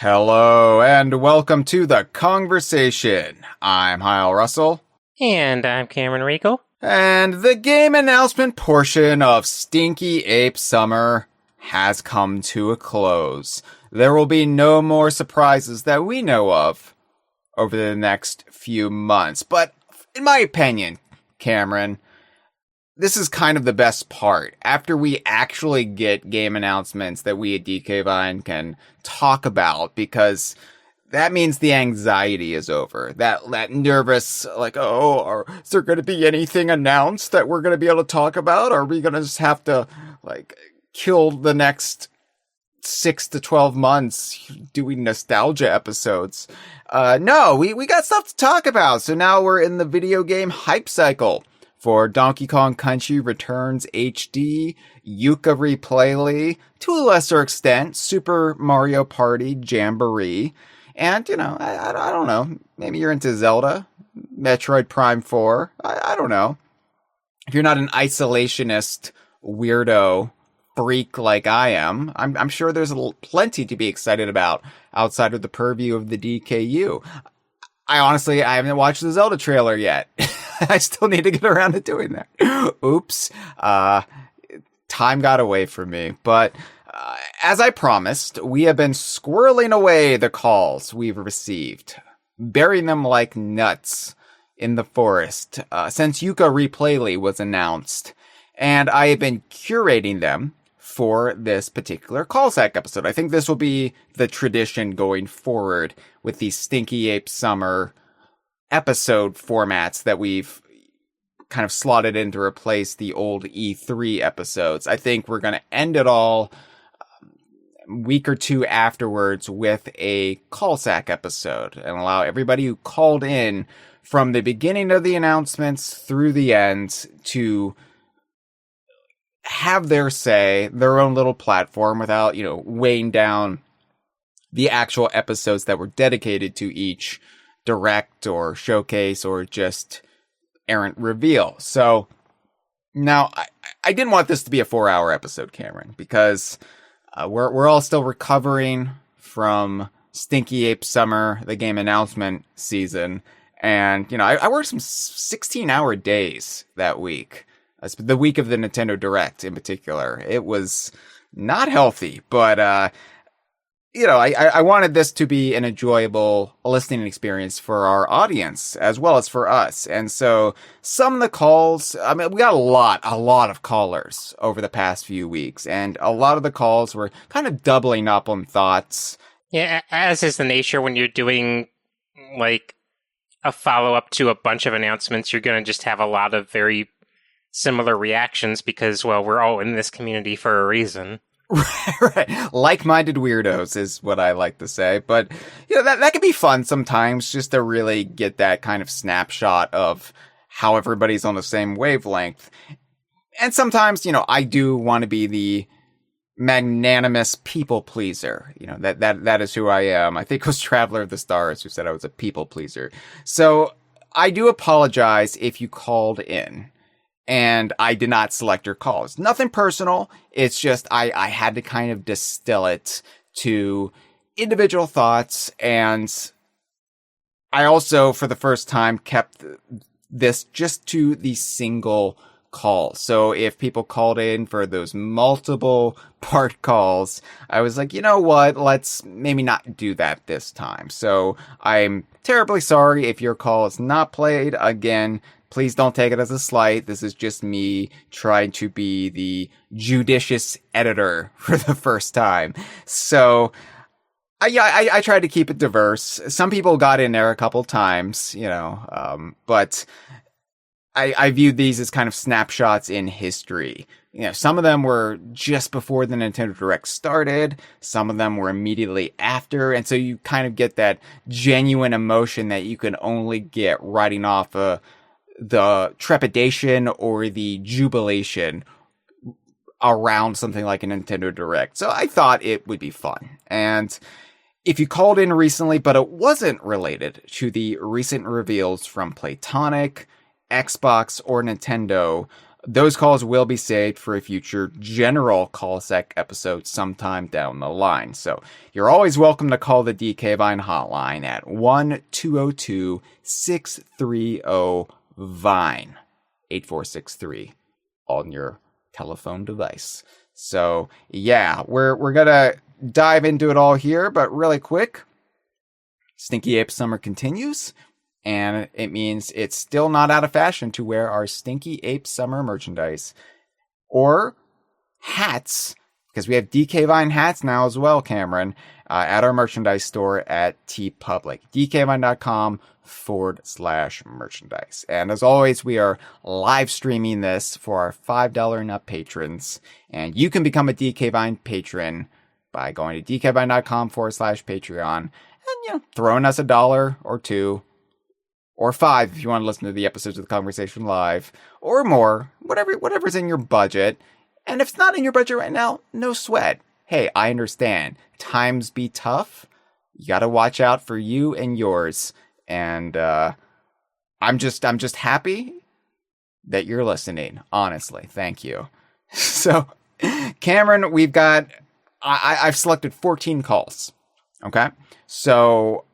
Hello, and welcome to the Kongversation. I'm Hyle Russell. And I'm Cameron Reigle. And the game announcement portion of Stinky Ape Summer has come to a close. There will be no more surprises that we know of over the next few months. But in my opinion, Cameron, this is kind of the best part. After we actually get game announcements that we at DK Vine can talk about, because that means the anxiety is over. That nervous, like, is there going to be anything announced that we're going to be able to talk about? Or are we going to just have to, kill the next 6 to 12 months doing nostalgia episodes? No, we got stuff to talk about. So now we're in the video game hype cycle for Donkey Kong Country Returns HD, Yooka-Replaylee, to a lesser extent, Super Mario Party Jamboree, and, I don't know, maybe you're into Zelda, Metroid Prime 4, I don't know. If you're not an isolationist weirdo freak like I am, I'm sure there's plenty to be excited about outside of the purview of the DKU. I haven't watched the Zelda trailer yet. I still need to get around to doing that. Oops. Time got away from me. But as I promised, we have been squirreling away the calls we've received, burying them like nuts in the forest since Yooka-Replaylee was announced. And I have been curating them for this particular callsack episode. I think this will be the tradition going forward with these Stinky Ape Summer episode formats that we've kind of slotted in to replace the old E3 episodes. I think we're going to end it all a week or two afterwards with a callsack episode and allow everybody who called in from the beginning of the announcements through the end to have their say, their own little platform without, weighing down the actual episodes that were dedicated to each direct or showcase or just errant reveal. So now I didn't want this to be a 4-hour episode, Cameron, because we're all still recovering from Stinky Ape Summer, the game announcement season. And, I worked some 16-hour days that week. The week of the Nintendo Direct in particular. It was not healthy, but, I wanted this to be an enjoyable listening experience for our audience as well as for us. And so some of the calls, we got a lot of callers over the past few weeks, and a lot of the calls were kind of doubling up on thoughts. Yeah, as is the nature when you're doing, a follow-up to a bunch of announcements, you're going to just have a lot of very similar reactions because, well, we're all in this community for a reason. Right. Like-minded weirdos is what I like to say. But, that can be fun sometimes just to really get that kind of snapshot of how everybody's on the same wavelength. And sometimes, I do want to be the magnanimous people pleaser. That is who I am. I think it was Traveler of the Stars who said I was a people pleaser. So I do apologize if you called in and I did not select your calls. Nothing personal. It's just I had to kind of distill it to individual thoughts. And I also, for the first time, kept this just to the single call. So if people called in for those multiple part calls, I was like, you know what? Let's maybe not do that this time. So I'm terribly sorry if your call is not played again. Please don't take it as a slight. This is just me trying to be the judicious editor for the first time. So I tried to keep it diverse. Some people got in there a couple times, but I viewed these as kind of snapshots in history. Some of them were just before the Nintendo Direct started. Some of them were immediately after. And so you kind of get that genuine emotion that you can only get riding off the trepidation or the jubilation around something like a Nintendo Direct. So I thought it would be fun. And if you called in recently, but it wasn't related to the recent reveals from Platonic, Xbox, or Nintendo, Those calls will be saved for a future general call-sec episode sometime down the line. So you're always welcome to call the DK Vine Hotline at 1-202-630-VINE, 8463, on your telephone device. So yeah, we're gonna dive into it all here, but really quick, Stinky Ape Summer continues. And it means it's still not out of fashion to wear our Stinky Ape Summer merchandise. Or hats, because we have DK Vine hats now as well, Cameron, at our merchandise store at TeePublic. DKVine.com/merchandise. And as always, we are live streaming this for our $5 and up patrons. And you can become a DK Vine patron by going to DKVine.com/Patreon and, throwing us $1 or $2. Or $5 if you want to listen to the episodes of the Kongversation live, or more, whatever's in your budget. And if it's not in your budget right now, no sweat. Hey, I understand. Times be tough. You got to watch out for you and yours. And I'm just happy that you're listening. Honestly, thank you. So, Cameron, we've got. I've selected 14 calls. Okay, so.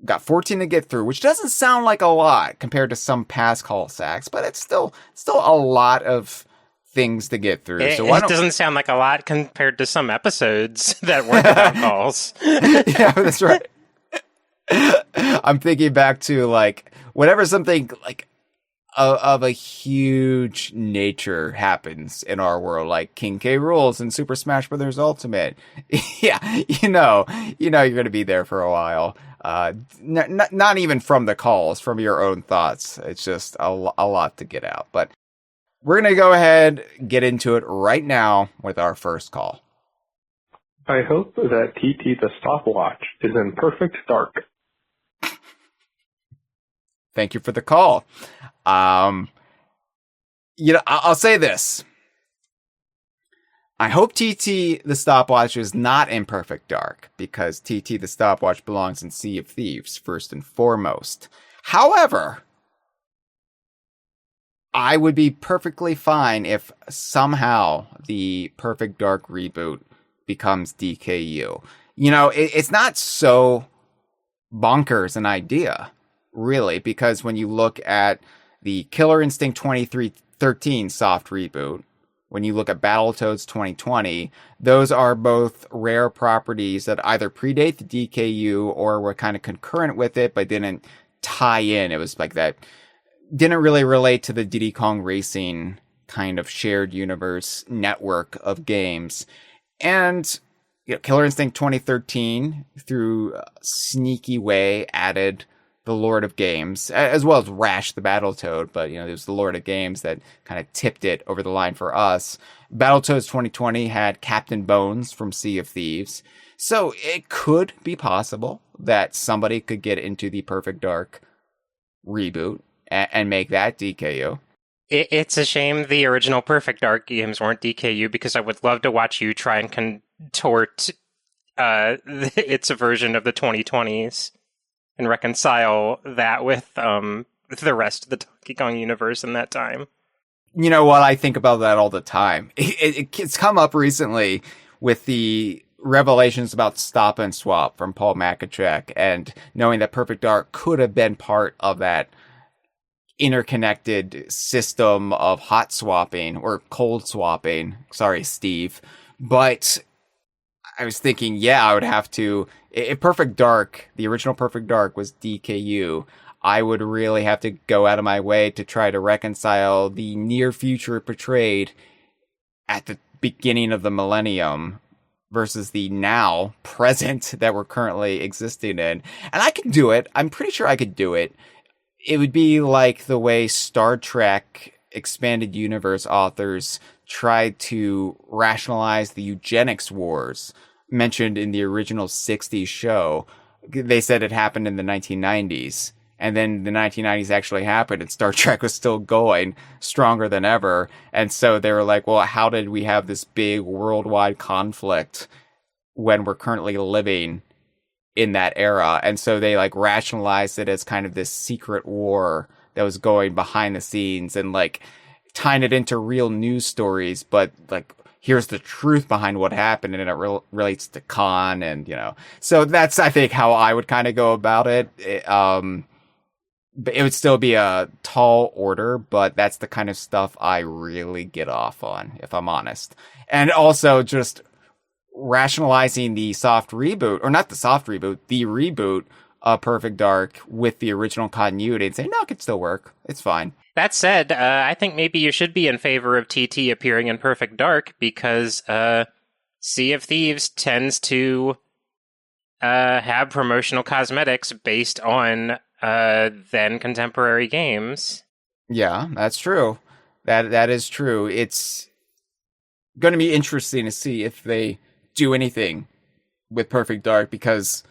Got 14 to get through, which doesn't sound like a lot compared to some past call sacks, but it's still a lot of things to get through. It doesn't sound like a lot compared to some episodes that weren't about calls. Yeah, that's right. I'm thinking back to whenever something of a huge nature happens in our world, like King K. Rool's and Super Smash Bros. Ultimate. Yeah, you're going to be there for a while. Not even from the calls, from your own thoughts. It's just a lot to get out. But we're going to go ahead, get into it right now with our first call. I hope that TT the stopwatch is in perfect dark. Thank you for the call. I'll say this. I hope TT the stopwatch is not in perfect dark, because TT the stopwatch belongs in Sea of Thieves first and foremost. However, I would be perfectly fine if somehow the Perfect Dark reboot becomes DKU. It's not so bonkers an idea, really, because when you look at the Killer Instinct 2313 soft reboot, when you look at Battletoads 2020, those are both rare properties that either predate the DKU or were kind of concurrent with it, but didn't tie in. It was like that, didn't really relate to the Diddy Kong Racing kind of shared universe network of games. And Killer Instinct 2013, through a sneaky way, added the Lord of Games, as well as Rash the Battletoad, but it was the Lord of Games that kind of tipped it over the line for us. Battletoads 2020 had Captain Bones from Sea of Thieves, so it could be possible that somebody could get into the Perfect Dark reboot and make that DKU. It's a shame the original Perfect Dark games weren't DKU, because I would love to watch you try and contort its a version of the 2020s. And reconcile that with the rest of the Donkey Kong universe in that time. You know what? I think about that all the time. It's come up recently with the revelations about Stop and Swap from Paul Makachek, and knowing that Perfect Dark could have been part of that interconnected system of hot swapping or cold swapping. Sorry, Steve. But I was thinking, I would have to... If Perfect Dark, the original Perfect Dark, was DKU, I would really have to go out of my way to try to reconcile the near future portrayed at the beginning of the millennium versus the now present that we're currently existing in. And I could do it. I'm pretty sure I could do it. It would be like the way Star Trek Expanded Universe authors tried to rationalize the eugenics wars mentioned in the original 60s show. They said it happened in the 1990s, and then the 1990s actually happened and Star Trek was still going stronger than ever. And so they were like, well, how did we have this big worldwide conflict when we're currently living in that era? And so they rationalized it as kind of this secret war that was going behind the scenes. And tying it into real news stories, but like, here's the truth behind what happened, and it relates to Khan, and, you know. So that's, I think, how I would kind of go about it. But it would still be a tall order, but that's the kind of stuff I really get off on, if I'm honest. And also just rationalizing the soft reboot, or not the soft reboot, the reboot of Perfect Dark with the original continuity and say, no, it could still work. It's fine. That said, I think maybe you should be in favor of TT appearing in Perfect Dark because Sea of Thieves tends to have promotional cosmetics based on then contemporary games. Yeah, that's true. That is true. It's going to be interesting to see if they do anything with Perfect Dark, because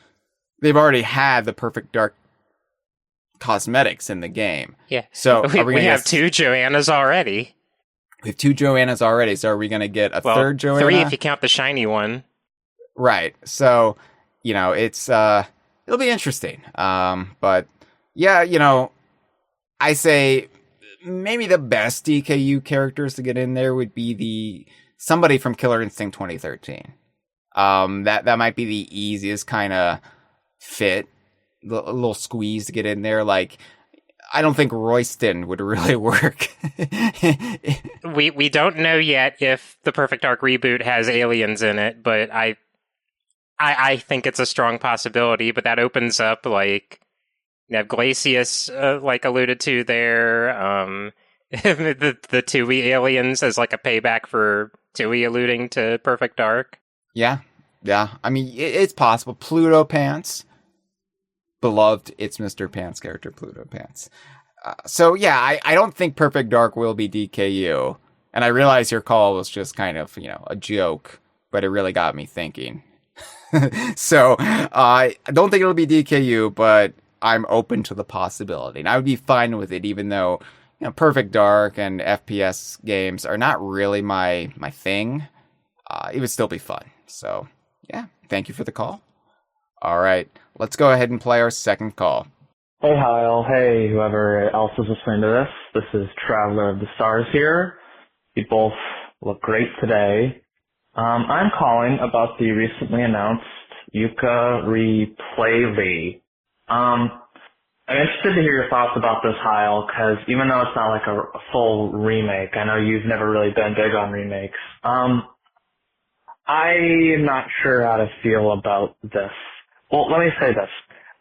they've already had the Perfect Dark cosmetics in the game. Yeah. So we have 2 Joannas already. We have 2 Joannas already. So are we going to get a third Joanna? 3 if you count the shiny one. Right. So, you know, it's it'll be interesting. But yeah, you know, I say maybe the best DKU characters to get in there would be somebody from Killer Instinct 2013. That might be the easiest kind of fit, a little squeeze to get in there. Like, I don't think Royston would really work. We don't know yet if the Perfect Dark reboot has aliens in it, but I think it's a strong possibility. But that opens up, like, you have Glacius, like alluded to there, the Tui aliens as like a payback for Tui alluding to Perfect Dark. Yeah. I mean, it's possible. Pluto Pants. Beloved It's Mr. Pants character, Pluto Pants. So, yeah, I don't think Perfect Dark will be DKU. And I realize your call was just kind of, you know, a joke, but it really got me thinking. So, I don't think it'll be DKU, but I'm open to the possibility. And I would be fine with it, even though, you know, Perfect Dark and FPS games are not really my thing. It would still be fun. So, yeah, thank you for the call. All right, let's go ahead and play our second call. Hey, Hyle. Hey, whoever else is listening to this. This is Traveler of the Stars here. You both look great today. I'm calling about the recently announced Yuka-Replaylee. I'm interested to hear your thoughts about this, Hyle, because even though it's not like a full remake, I know you've never really been big on remakes. I'm not sure how to feel about this. Well, let me say this.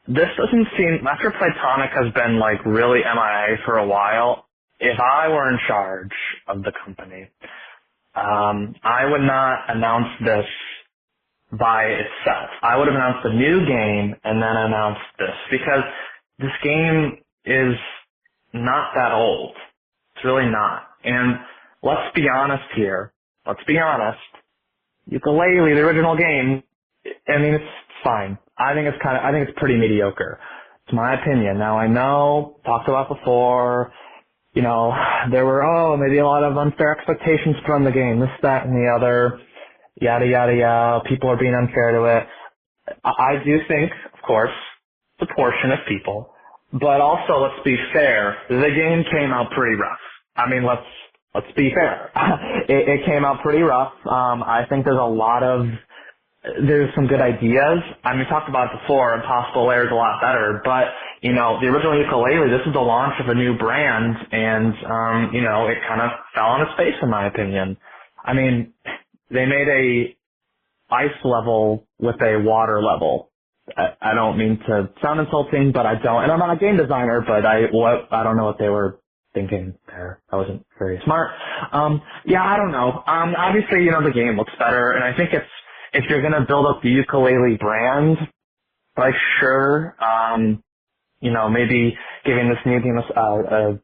This doesn't seem, after Platonic has been like really MIA for a while, if I were in charge of the company, I would not announce this by itself. I would have announced a new game and then announced this, because this game is not that old. It's really not. And let's be honest here. Let's be honest. Yuka-Laylee, the original game, I mean, it's fine. I think it's pretty mediocre. It's my opinion. Now, I know, talked about before, you know, there were, maybe a lot of unfair expectations from the game, this, that, and the other, yada, yada, yada. People are being unfair to it. I do think, of course, it's a portion of people. But also, let's be fair. The game came out pretty rough. I mean, let's be fair. It came out pretty rough. I think there's some good ideas. I mean, we talked about it before, Impossible Lair is a lot better, but, you know, the original Yuka-Laylee, this is the launch of a new brand, and, you know, it kind of fell on its face, in my opinion. I mean, they made a ice level with a water level. I don't mean to sound insulting, but I don't, and I'm not a game designer, but I don't know what they were thinking there. I wasn't very smart. Yeah, I don't know. Obviously, you know, the game looks better, and I think if you're going to build up the Yuka-Laylee brand, like, sure, you know, maybe giving this new game a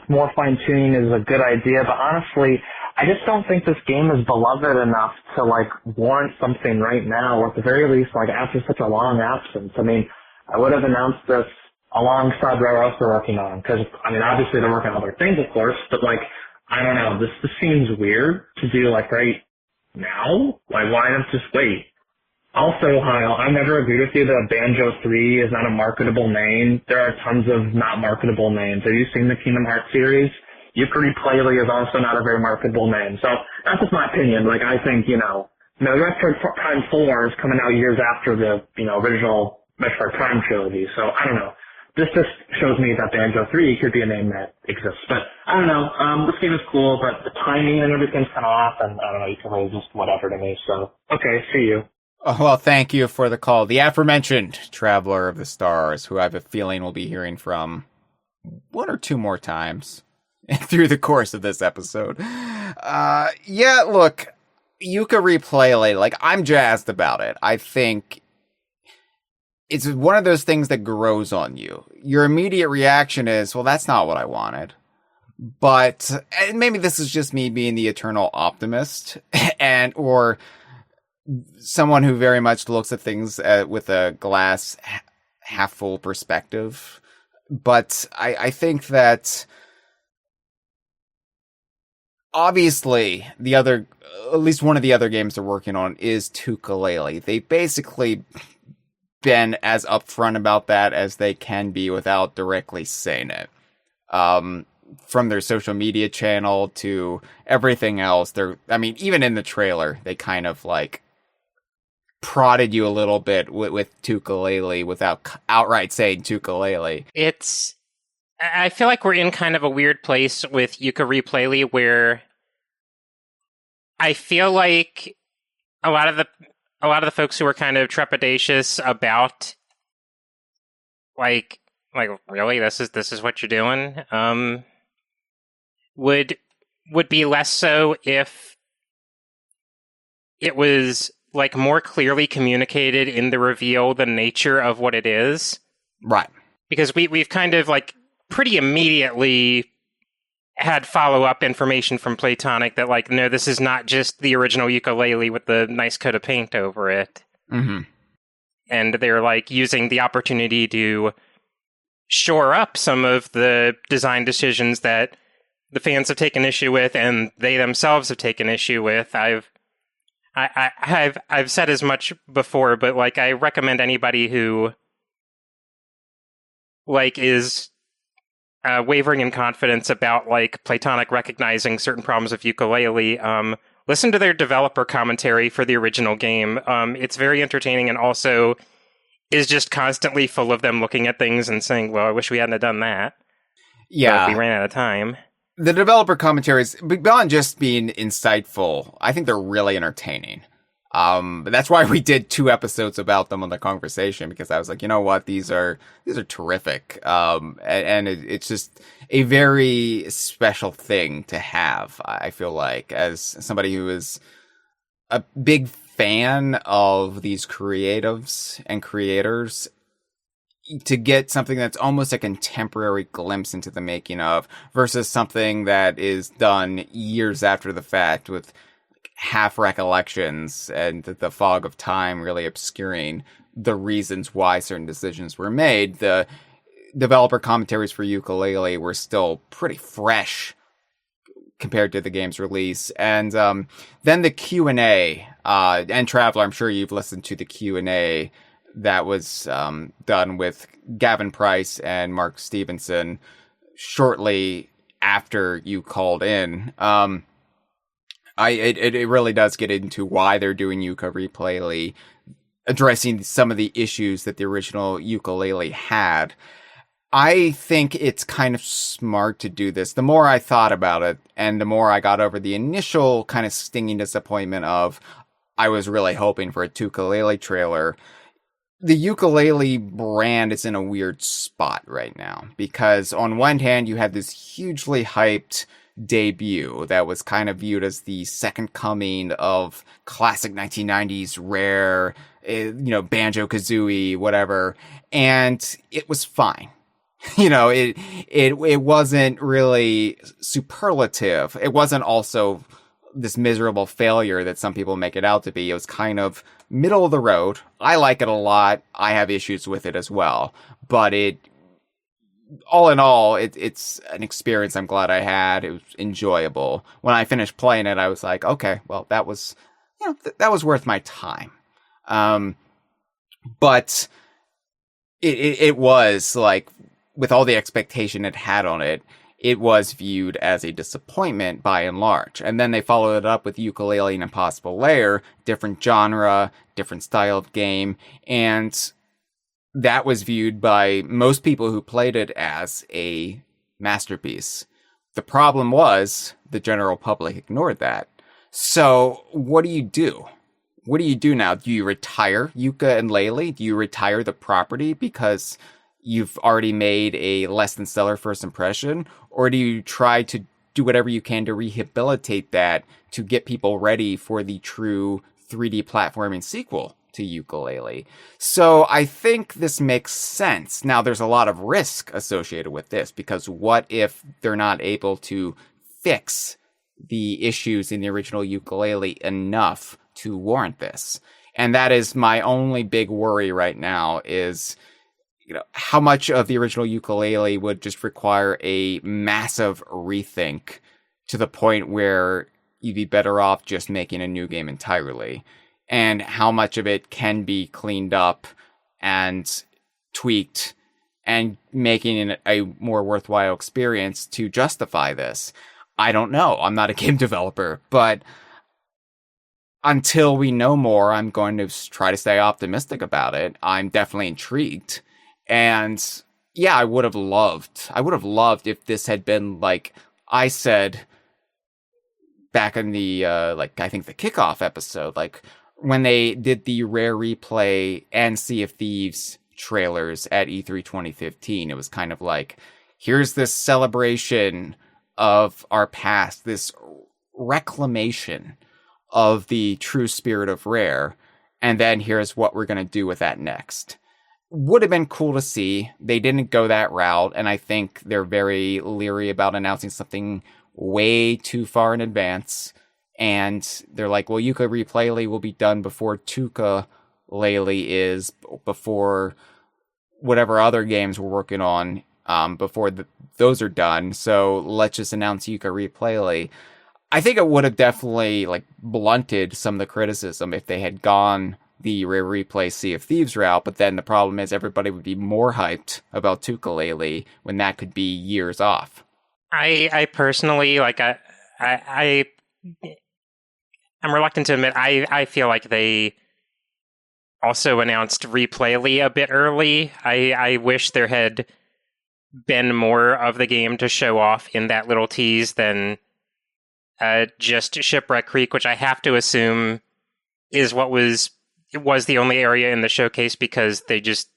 more fine-tuning is a good idea, but honestly, I just don't think this game is beloved enough to, like, warrant something right now, or at the very least, like, after such a long absence. I mean, I would have announced this alongside where else they're working on, because, I mean, obviously they're working on other things, of course, but, like, I don't know, this seems weird to do, like, right now? Like, why not just wait? Also, Hyle, I never agreed with you that Banjo 3 is not a marketable name. There are tons of not marketable names. Have you seen the Kingdom Hearts series? Yooka-Replaylee is also not a very marketable name. So that's just my opinion. Like, I think, Metroid Prime 4 is coming out years after the, original Metroid Prime trilogy. So I don't know. This just shows me that Banjo 3 could be a name that exists. But I don't know. This game is cool, but the timing and everything's kind of off, and I don't know, Yooka-Laylee is just whatever to me. So, okay, see you. Oh, well, thank you for the call. The aforementioned Traveler of the Stars, who I have a feeling we'll be hearing from one or two more times through the course of this episode. Yeah, look, Yooka-Replaylee, like, I'm jazzed about it. I think it's one of those things that grows on you. Your immediate reaction is, well, that's not what I wanted. But and maybe this is just me being the eternal optimist or someone who very much looks at things with a glass half full perspective. But I think that obviously at least one of the other games they're working on is Yooka-Laylee. They've basically been as upfront about that as they can be without directly saying it. From their social media channel to everything else, even in the trailer, they kind of like prodded you a little bit with Yooka-Laylee without outright saying Yooka-Laylee. I feel like we're in kind of a weird place with Yooka-Replaylee where I feel like a lot of the folks who are kind of trepidatious about like really this is what you're doing would be less so if it was like more clearly communicated in the reveal the nature of what it is. Right. Because we've kind of like pretty immediately had follow-up information from Platonic that like, no, this is not just the original Yooka-Laylee with the nice coat of paint over it. Mm-hmm. And they're like using the opportunity to shore up some of the design decisions that the fans have taken issue with and they themselves have taken issue with. I've said as much before, but like I recommend anybody who like is wavering in confidence about like Platonic recognizing certain problems of Yooka-Laylee, listen to their developer commentary for the original game. It's very entertaining and also is just constantly full of them looking at things and saying, well, I wish we hadn't have done that. Yeah. But we ran out of time. The developer commentaries, beyond just being insightful, I think they're really entertaining. That's why we did 2 episodes about them on the Kongversation, because I was like, you know what, these are terrific. And it's just a very special thing to have, I feel like, as somebody who is a big fan of these creatives and creators, to get something that's almost a contemporary glimpse into the making of versus something that is done years after the fact with half recollections and the fog of time really obscuring the reasons why certain decisions were made. The developer commentaries for Yooka-Laylee were still pretty fresh compared to the game's release. And then the Q&A, and Traveler, I'm sure you've listened to the Q&A that was done with Gavin Price and Mark Stevenson shortly after you called in. It really does get into why they're doing Yooka-Replaylee, addressing some of the issues that the original Yooka-Laylee had. I think it's kind of smart to do this. The more I thought about it, and the more I got over the initial kind of stinging disappointment of, I was really hoping for a Yooka-Laylee trailer. The Yooka-Laylee brand is in a weird spot right now, because on one hand, you had this hugely hyped debut that was kind of viewed as the second coming of classic 1990s Rare, Banjo-Kazooie, whatever, and it was fine. It wasn't really superlative. It wasn't also this miserable failure that some people make it out to be. It was kind of middle of the road. I like it a lot. I have issues with it as well, but all in all, it's an experience I'm glad I had. It was enjoyable. When I finished playing it, I was like, okay, well, that was, that was worth my time. But it was like, with all the expectation it had on it, it was viewed as a disappointment by and large. And then they followed it up with Yooka-Laylee and Impossible Lair, different genre, different style of game, and that was viewed by most people who played it as a masterpiece. The problem was the general public ignored that. So what do you do? What do you do now? Do you retire Yuka and Laylee? Do you retire the property because you've already made a less than stellar first impression? Or do you try to do whatever you can to rehabilitate that to get people ready for the true 3D platforming sequel to Yooka-Laylee? So I think this makes sense. Now, there's a lot of risk associated with this, because what if they're not able to fix the issues in the original Yooka-Laylee enough to warrant this? And that is my only big worry right now is, how much of the original Yooka-Laylee would just require a massive rethink to the point where you'd be better off just making a new game entirely, and how much of it can be cleaned up and tweaked and making it a more worthwhile experience to justify this. I don't know. I'm not a game developer, but until we know more, I'm going to try to stay optimistic about it. I'm definitely intrigued. And yeah, I would have loved if this had been like I said back in the, I think the kickoff episode, like when they did the Rare Replay and Sea of Thieves trailers at E3 2015, it was kind of like, here's this celebration of our past, this reclamation of the true spirit of Rare, and then here's what we're going to do with that next. Would have been cool to see. They didn't go that route, and I think they're very leery about announcing something way too far in advance. And they're like, well, Yooka-Replaylee will be done before Tuka-Laylee is, before whatever other games we're working on, before those are done. So let's just announce Yooka-Replaylee. I think it would have definitely blunted some of the criticism if they had gone the Rare Replay Sea of Thieves route, but then the problem is everybody would be more hyped about Yooka-Laylee when that could be years off. I personally, I'm reluctant to admit, I feel like they also announced Replaylee a bit early. I wish there had been more of the game to show off in that little tease than just Shipwreck Creek, which I have to assume is what was the only area in the showcase because they just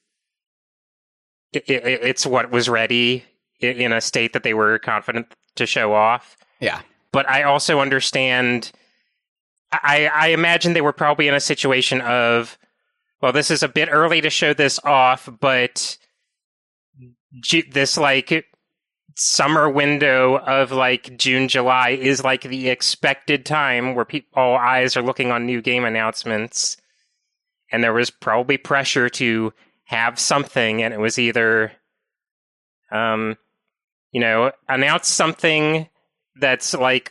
it's what was ready in a state that they were confident to show off. Yeah. But I also understand, I imagine they were probably in a situation of, well, this is a bit early to show this off, but this summer window of June, July is the expected time where all eyes are looking on new game announcements. And there was probably pressure to have something, and it was either, announce something that's a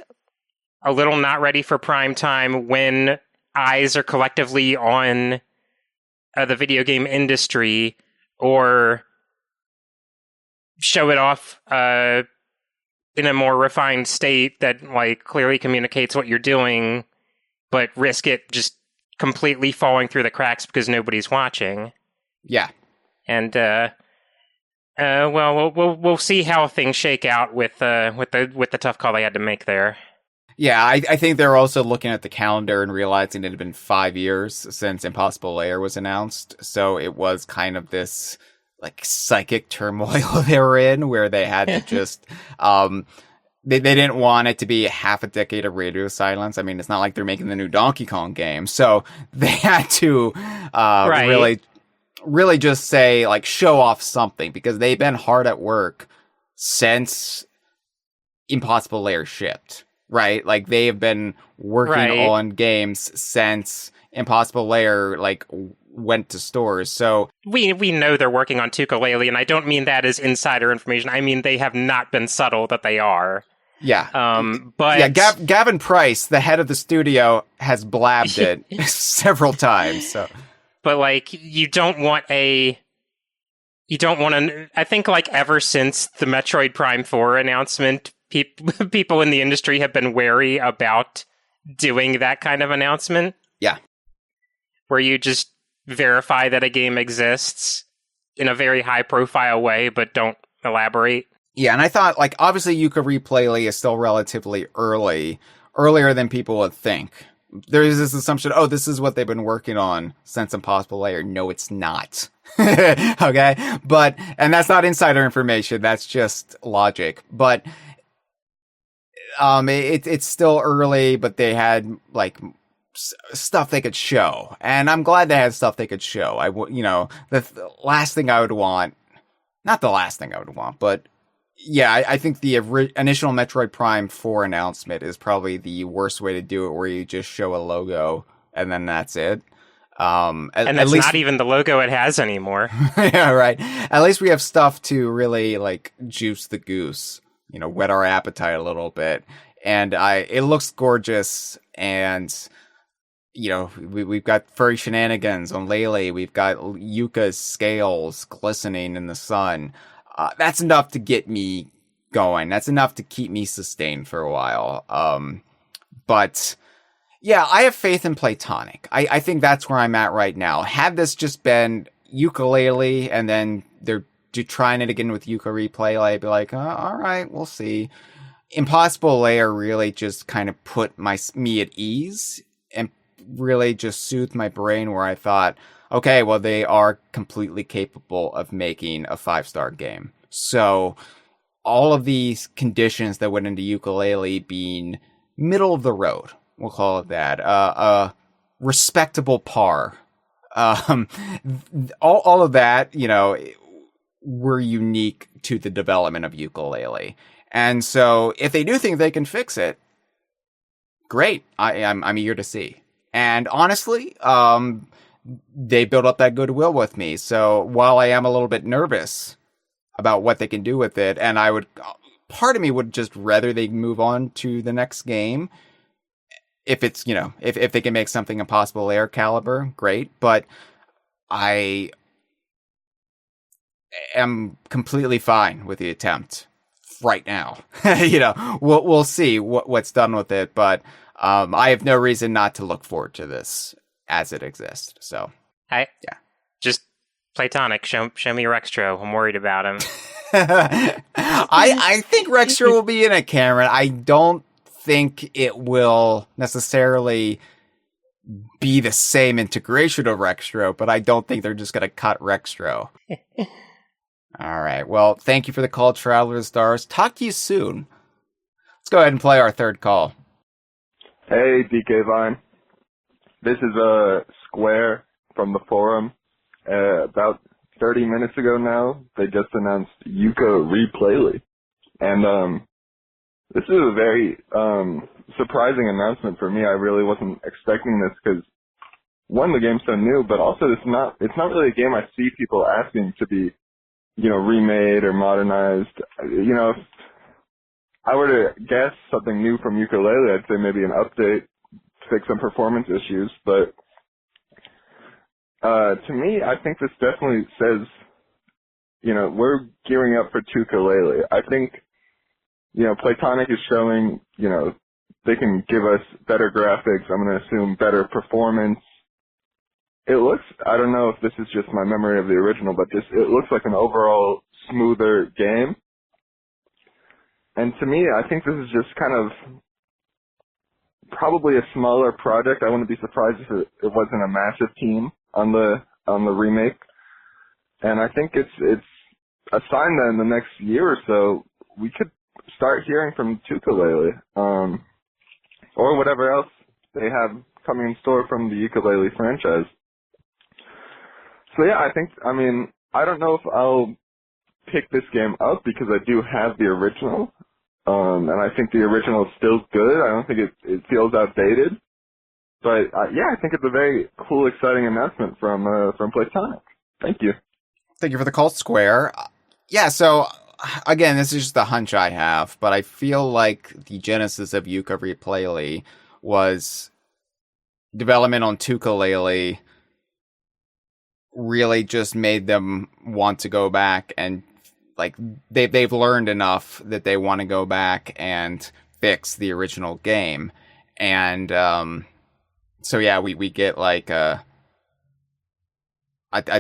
little not ready for prime time when eyes are collectively on the video game industry, or show it off in a more refined state that clearly communicates what you're doing, but risk it just completely falling through the cracks because nobody's watching. Yeah. And we'll see how things shake out with the tough call they had to make there. Yeah, I think they're also looking at the calendar and realizing it had been 5 years since Impossible Lair was announced. So it was kind of this psychic turmoil they were in, where they had to just they didn't want it to be half a decade of radio silence. I mean, it's not like they're making the new Donkey Kong game, so they had to really just say show off something, because they've been hard at work since Impossible Lair shipped. Right? They have been working on games since Impossible Lair went to stores. So we know they're working on Yooka-Laylee, and I don't mean that as insider information. I mean they have not been subtle that they are. Yeah. But yeah, Gavin Price, the head of the studio, has blabbed it several times. So, but you don't want a you don't want to. I think like ever since the Metroid Prime 4 announcement, people in the industry have been wary about doing that kind of announcement. Yeah. Where you just verify that a game exists in a very high profile way, but don't elaborate. Yeah, and I thought, like, obviously Yooka-Replaylee is still relatively earlier than people would think. There is this assumption, oh, this is what they've been working on since Impossible Lair. No, it's not. Okay? And that's not insider information, that's just logic. But, it's still early, but they had, like, stuff they could show. And I'm glad they had stuff they could show. The last thing I would want, not the last thing I would want, but yeah, I think the initial Metroid Prime 4 announcement is probably the worst way to do it, where you just show a logo and then that's it. And that's not even the logo it has anymore. Yeah, right. At least we have stuff to really, like, juice the goose, whet our appetite a little bit. And it looks gorgeous, and we've got furry shenanigans on Laylee. We've got Yuka's scales glistening in the sun. That's enough to get me going. That's enough to keep me sustained for a while. But yeah, I have faith in Platonic. I think that's where I'm at right now. Had this just been Yuka-Laylee and then they're trying it again with Yooka-Replaylee, I'd be like, all right, we'll see. Impossible Lair really just kind of put me at ease and really just soothed my brain, where I thought, okay, well, they are completely capable of making a 5-star game. So all of these conditions that went into Yooka-Laylee being middle of the road, we'll call it that, a respectable par. All of that, were unique to the development of Yooka-Laylee. And so if they do think they can fix it, great. I'm eager to see. And honestly, they built up that goodwill with me. So while I am a little bit nervous about what they can do with it, and part of me would just rather they move on to the next game. If it's, if they can make something Impossible Lair caliber, great. But I am completely fine with the attempt right now. We'll see what's done with it, but I have no reason not to look forward to this as it exists. So, just Platonic. Show me Rextro. I'm worried about him. I think Rextro will be in it, Cameron. I don't think it will necessarily be the same integration of Rextro, but I don't think they're just going to cut Rextro. All right. Well, thank you for the call, Traveler to the Stars. Talk to you soon. Let's go ahead and play our third call. Hey, DK Vine. This is Square from the forum. About 30 minutes ago now, they just announced Yuka-Replaylee. And this is a very surprising announcement for me. I really wasn't expecting this because, one, the game's so new, but also it's not really a game I see people asking to be, remade or modernized. If I were to guess something new from Yooka-Laylee, I'd say maybe an update to fix some performance issues. But to me, I think this definitely says, we're gearing up for Yooka-Laylee. I think, Platonic is showing, they can give us better graphics. I'm going to assume better performance. It looks, I don't know if this is just my memory of the original, but it looks like an overall smoother game. And to me, I think this is just kind of probably a smaller project. I wouldn't be surprised if it wasn't a massive team on the remake. And I think it's a sign that in the next year or so, we could start hearing from Yooka-Laylee, or whatever else they have coming in store from the Yooka-Laylee franchise. So yeah, I don't know if I'll pick this game up because I do have the original, and I think the original is still good. I don't think it feels outdated, but I think it's a very cool, exciting announcement from Platonic. Thank you. Thank you for the call, Square. Yeah, so again, this is just a hunch I have, but I feel like the genesis of Yooka-Replaylee was development on Yooka-Laylee really just made them want to go back, and like they've learned enough that they want to go back and fix the original game. And so yeah, we get like a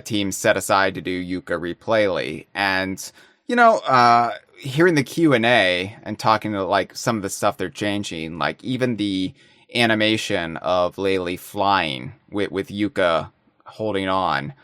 team set aside to do Yooka-Replaylee. And hearing the Q&A and talking to like some of the stuff they're changing, like even the animation of Laylee flying with Yuka holding on,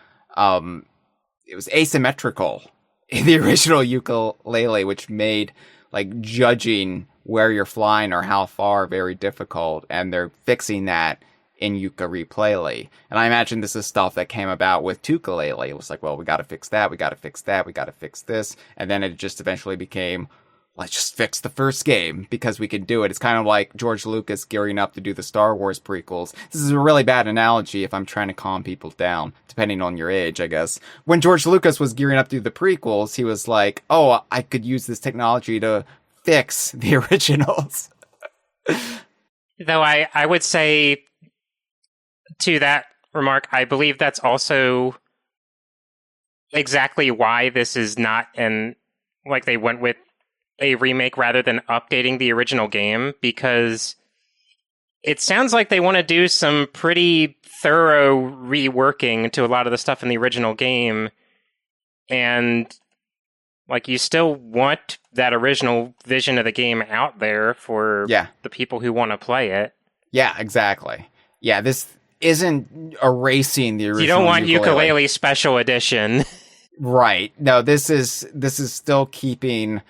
it was asymmetrical in the original Yuka-Laylee, which made like judging where you're flying or how far very difficult, and they're fixing that in Yooka-Replaylee. And I imagine this is stuff that came about with Yuka-Laylee. It was like, well, we got to fix that, we got to fix that, we got to fix this, and then it just eventually became, let's just fix the first game because we can do it. It's kind of like George Lucas gearing up to do the Star Wars prequels. This is a really bad analogy if I'm trying to calm people down, depending on your age, I guess. When George Lucas was gearing up to do the prequels, he was like, oh, I could use this technology to fix the originals. Though I would say to that remark, I believe that's also exactly why this is not like they went with a remake rather than updating the original game, because it sounds like they want to do some pretty thorough reworking to a lot of the stuff in the original game, and like you still want that original vision of the game out there for the people who want to play it. Yeah, exactly. Yeah, this isn't erasing the original. You don't want Yooka-Laylee Special Edition. Right. No, this is still keeping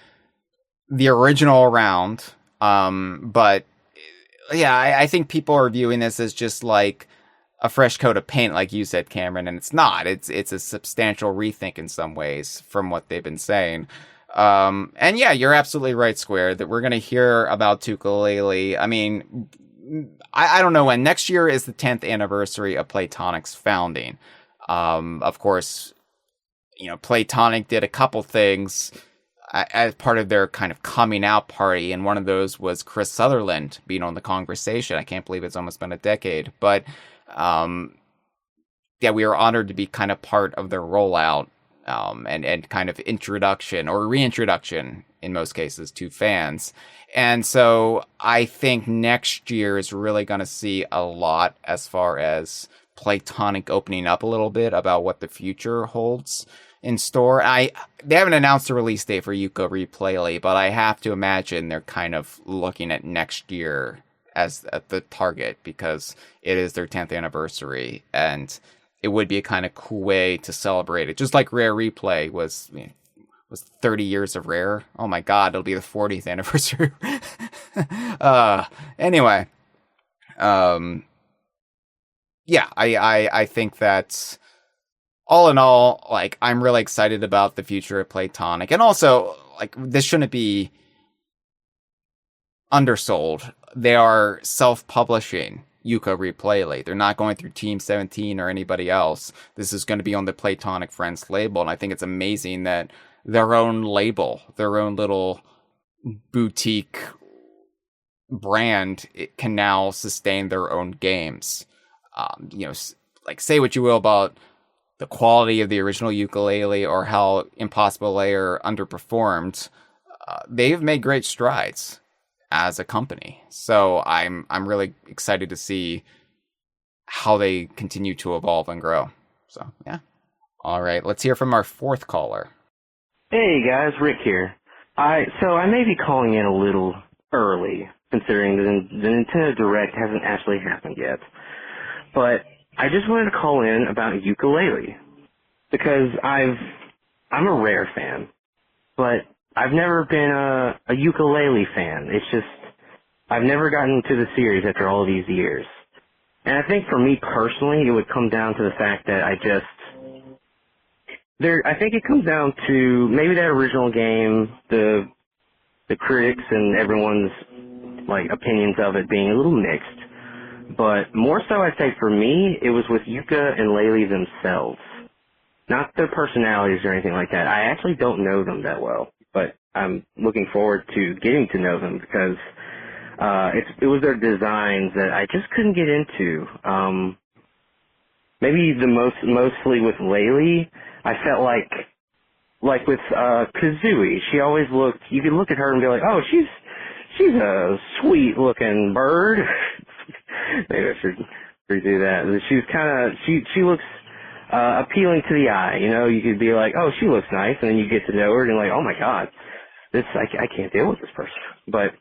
the original around. But yeah, I think people are viewing this as just like a fresh coat of paint, like you said, Cameron, and it's not. It's a substantial rethink in some ways from what they've been saying. And yeah, you're absolutely right, Square, that we're going to hear about Yooka-Laylee. I mean, I don't know when. Next year is the 10th anniversary of Platonic's founding. Of course, Platonic did a couple things as part of their kind of coming out party, and one of those was Chris Sutherland being on the Kongversation. I can't believe it's almost been a decade, but yeah, we were honored to be kind of part of their rollout, and kind of introduction or reintroduction in most cases to fans. And so I think next year is really going to see a lot as far as Platonic opening up a little bit about what the future holds in store. They haven't announced the release date for Yooka-Replaylee, but I have to imagine they're kind of looking at next year as the target, because it is their 10th anniversary, and it would be a kind of cool way to celebrate it. Just like Rare Replay was 30 years of Rare. Oh my God, it'll be the 40th anniversary. Anyway, yeah, I think that's, all in all, like, I'm really excited about the future of Platonic. And also, like, this shouldn't be undersold. They are self-publishing Yooka-Replaylee. They're not going through Team 17 or anybody else. This is going to be on the Platonic Friends label, and I think it's amazing that their own label, their own little boutique brand, it can now sustain their own games. Like, say what you will about the quality of the original Yooka-Laylee or how Impossible Lair underperformed, they've made great strides as a company. So I'm really excited to see how they continue to evolve and grow. So yeah. All right, let's hear from our fourth caller. Hey guys, Rick here. So I may be calling in a little early, considering the Nintendo Direct hasn't actually happened yet. But I just wanted to call in about Yooka-Laylee, because I'm a Rare fan, but I've never been a Yooka-Laylee fan. It's just, I've never gotten to the series after all these years. And I think for me personally, it would come down to the fact that I think it comes down to maybe that original game, the critics and everyone's like opinions of it being a little mixed. But more so, I'd say for me, it was with Yuka and Laylee themselves. Not their personalities or anything like that. I actually don't know them that well, but I'm looking forward to getting to know them, because it was their designs that I just couldn't get into. maybe mostly with Laylee, I felt like with Kazooie, she always looked. You could look at her and be like, oh, she's a sweet looking bird. Maybe I should redo that. She looks appealing to the eye. You know, you could be like, oh, she looks nice, and then you get to know her and you're like, oh my god, I can't deal with this person. But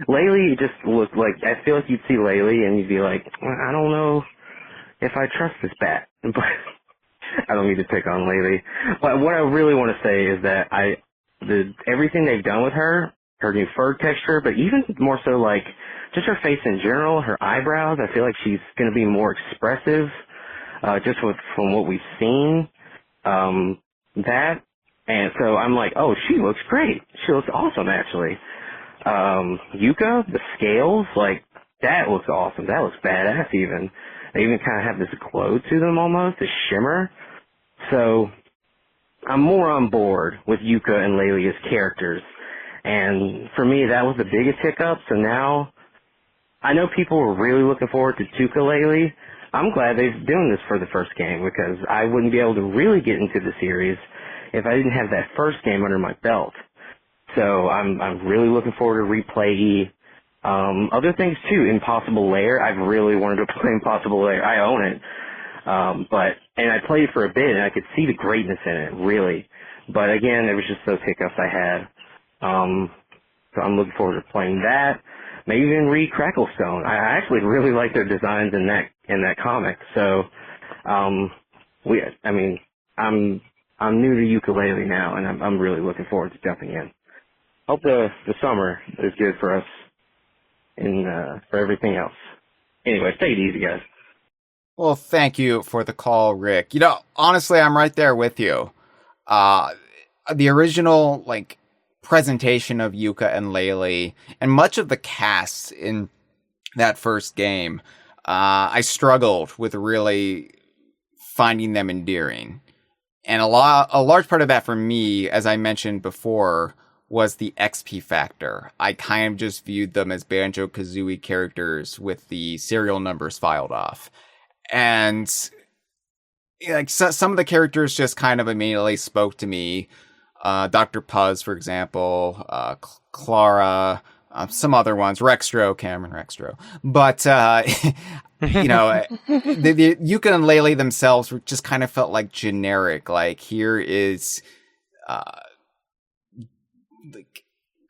Laylee just looked like, I feel like you'd see Laylee and you'd be like, well, I don't know if I trust this bat. But I don't mean to pick on Laylee. But what I really want to say is that everything they've done with her new fur texture, but even more so like just her face in general, her eyebrows, I feel like she's going to be more expressive, just from what we've seen. And so I'm like, oh, she looks great. She looks awesome, actually. Yuka, the scales, like, that looks awesome. That looks badass even. They even kind of have this glow to them almost, this shimmer. So I'm more on board with Yuka and Laylee as characters. And for me, that was the biggest hiccup. So now, I know people were really looking forward to Yuka-Laylee. I'm glad they're doing this for the first game, because I wouldn't be able to really get into the series if I didn't have that first game under my belt. So I'm really looking forward to Replaylee. Other things too, Impossible Lair. I've really wanted to play Impossible Lair. I own it. And I played it for a bit and I could see the greatness in it, really. But again, it was just those hiccups I had. So I'm looking forward to playing that. Maybe even read Cracklestone. I actually really like their designs in that comic. So, I'm new to Yuka-Laylee now, and I'm really looking forward to jumping in. Hope the summer is good for us and for everything else. Anyway, take it easy, guys. Well, thank you for the call, Rick. You know, honestly, I'm right there with you. The original, presentation of Yuka and Laylee, and much of the cast in that first game, I struggled with really finding them endearing. And a large part of that for me, as I mentioned before, was the XP factor. I kind of just viewed them as Banjo-Kazooie characters with the serial numbers filed off. And some of the characters just kind of immediately spoke to me. Dr. Puzz, for example, Clara, some other ones, Cameron Rextro. But, the Yuka and Laylee themselves just kind of felt like generic. Like, here is,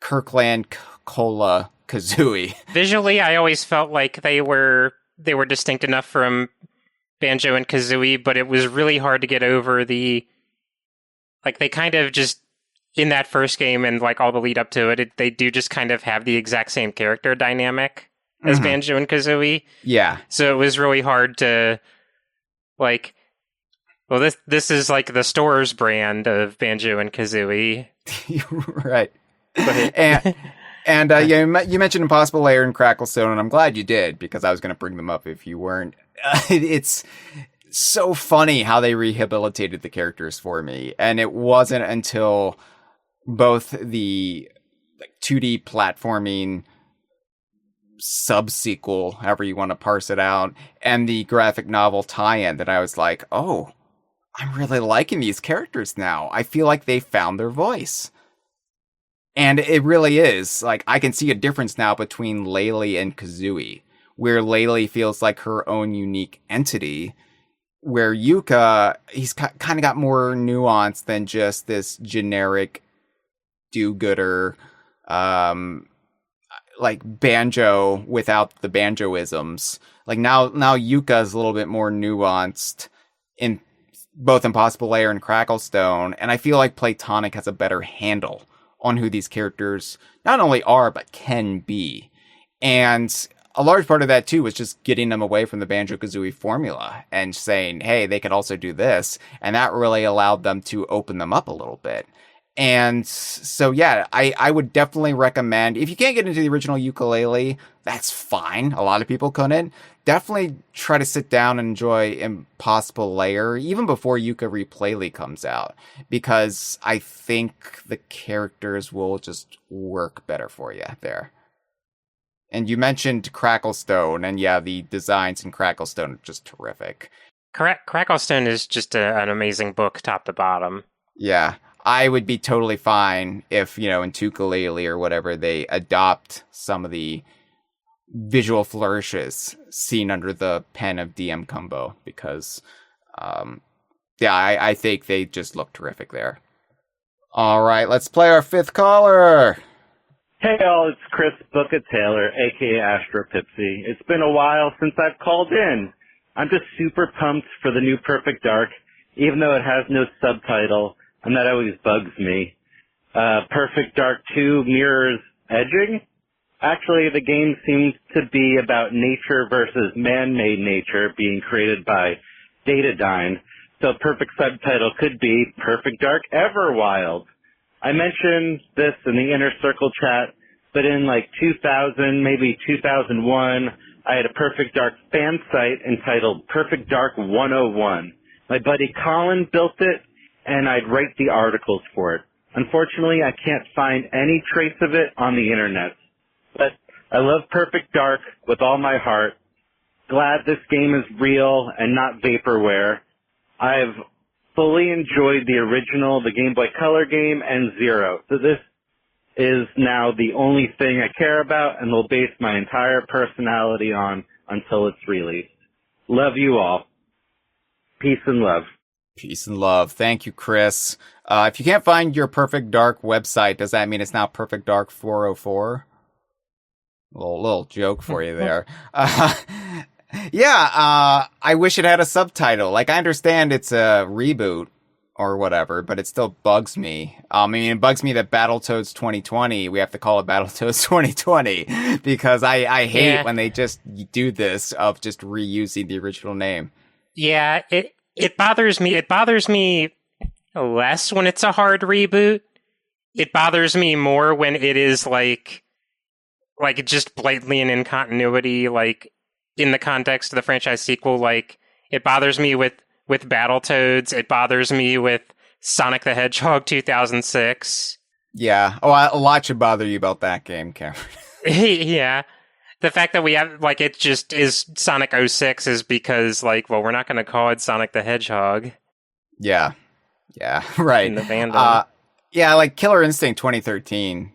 Kirkland Cola Kazooie. Visually, I always felt like they were distinct enough from Banjo and Kazooie, but it was really hard to get over they kind of just, in that first game and all the lead up to it, they do just kind of have the exact same character dynamic as Banjo and Kazooie. Yeah. So it was really hard to, this is the store's brand of Banjo and Kazooie. Right. And you mentioned Impossible Lair and Cracklestone, and I'm glad you did, because I was going to bring them up if you weren't. It's so funny how they rehabilitated the characters for me, and it wasn't until both the 2D platforming sub-sequel, however you want to parse it out, and the graphic novel tie-in that I was like, oh, I'm really liking these characters now. I feel like they found their voice. And it really is. I can see a difference now between Laylee and Kazooie, where Laylee feels like her own unique entity, where Yuka, he's kind of got more nuance than just this generic do-gooder, Banjo without the Banjoisms. Now Yuka is a little bit more nuanced in both Impossible Lair and Cracklestone, and I feel like Platonic has a better handle on who these characters not only are, but can be. And a large part of that, too, was just getting them away from the Banjo-Kazooie formula and saying, hey, they could also do this. And that really allowed them to open them up a little bit. And so, yeah, I would definitely recommend, if you can't get into the original Yuka-Laylee, that's fine. A lot of people couldn't. Definitely try to sit down and enjoy Impossible Lair, even before Yooka-Replaylee comes out, because I think the characters will just work better for you there. And you mentioned Cracklestone, and yeah, the designs in Cracklestone are just terrific. Cracklestone is just an amazing book, top to bottom. Yeah, I would be totally fine if, in Yooka-Laylee or whatever, they adopt some of the visual flourishes seen under the pen of DM Combo, because, I think they just look terrific there. All right, let's play our fifth caller. Hey all, it's Chris Bucket Taylor, aka Astro Pipsy. It's been a while since I've called in. I'm just super pumped for the new Perfect Dark, even though it has no subtitle, and that always bugs me. Perfect Dark 2 mirrors edging? Actually, the game seems to be about nature versus man-made nature being created by Datadyne, so perfect subtitle could be Perfect Dark Everwild. I mentioned this in the Inner Circle chat, but in 2000, maybe 2001, I had a Perfect Dark fan site entitled Perfect Dark 101. My buddy Colin built it, and I'd write the articles for it. Unfortunately, I can't find any trace of it on the internet. But I love Perfect Dark with all my heart. Glad this game is real and not vaporware. I've fully enjoyed the original, the Game Boy Color game, and Zero. So this is now the only thing I care about and will base my entire personality on until it's released. Love you all. Peace and love. Peace and love. Thank you, Chris. If you can't find your Perfect Dark website, does that mean it's now Perfect Dark 404? Little joke for you there. I wish it had a subtitle. I understand it's a reboot or whatever, but it still bugs me. It bugs me that Battletoads 2020, we have to call it Battletoads 2020, because I hate when they just do this of just reusing the original name. Yeah, it bothers me. It bothers me less when it's a hard reboot. It bothers me more when it is just blatantly an incontinuity, in the context of the franchise sequel. It bothers me with Battletoads. It bothers me with Sonic the Hedgehog 2006. Yeah. Oh, a lot should bother you about that game, Cameron. Yeah. The fact that we have, it just is Sonic 06 is because, we're not going to call it Sonic the Hedgehog. Yeah. Yeah, right. In the fandom. Killer Instinct 2013,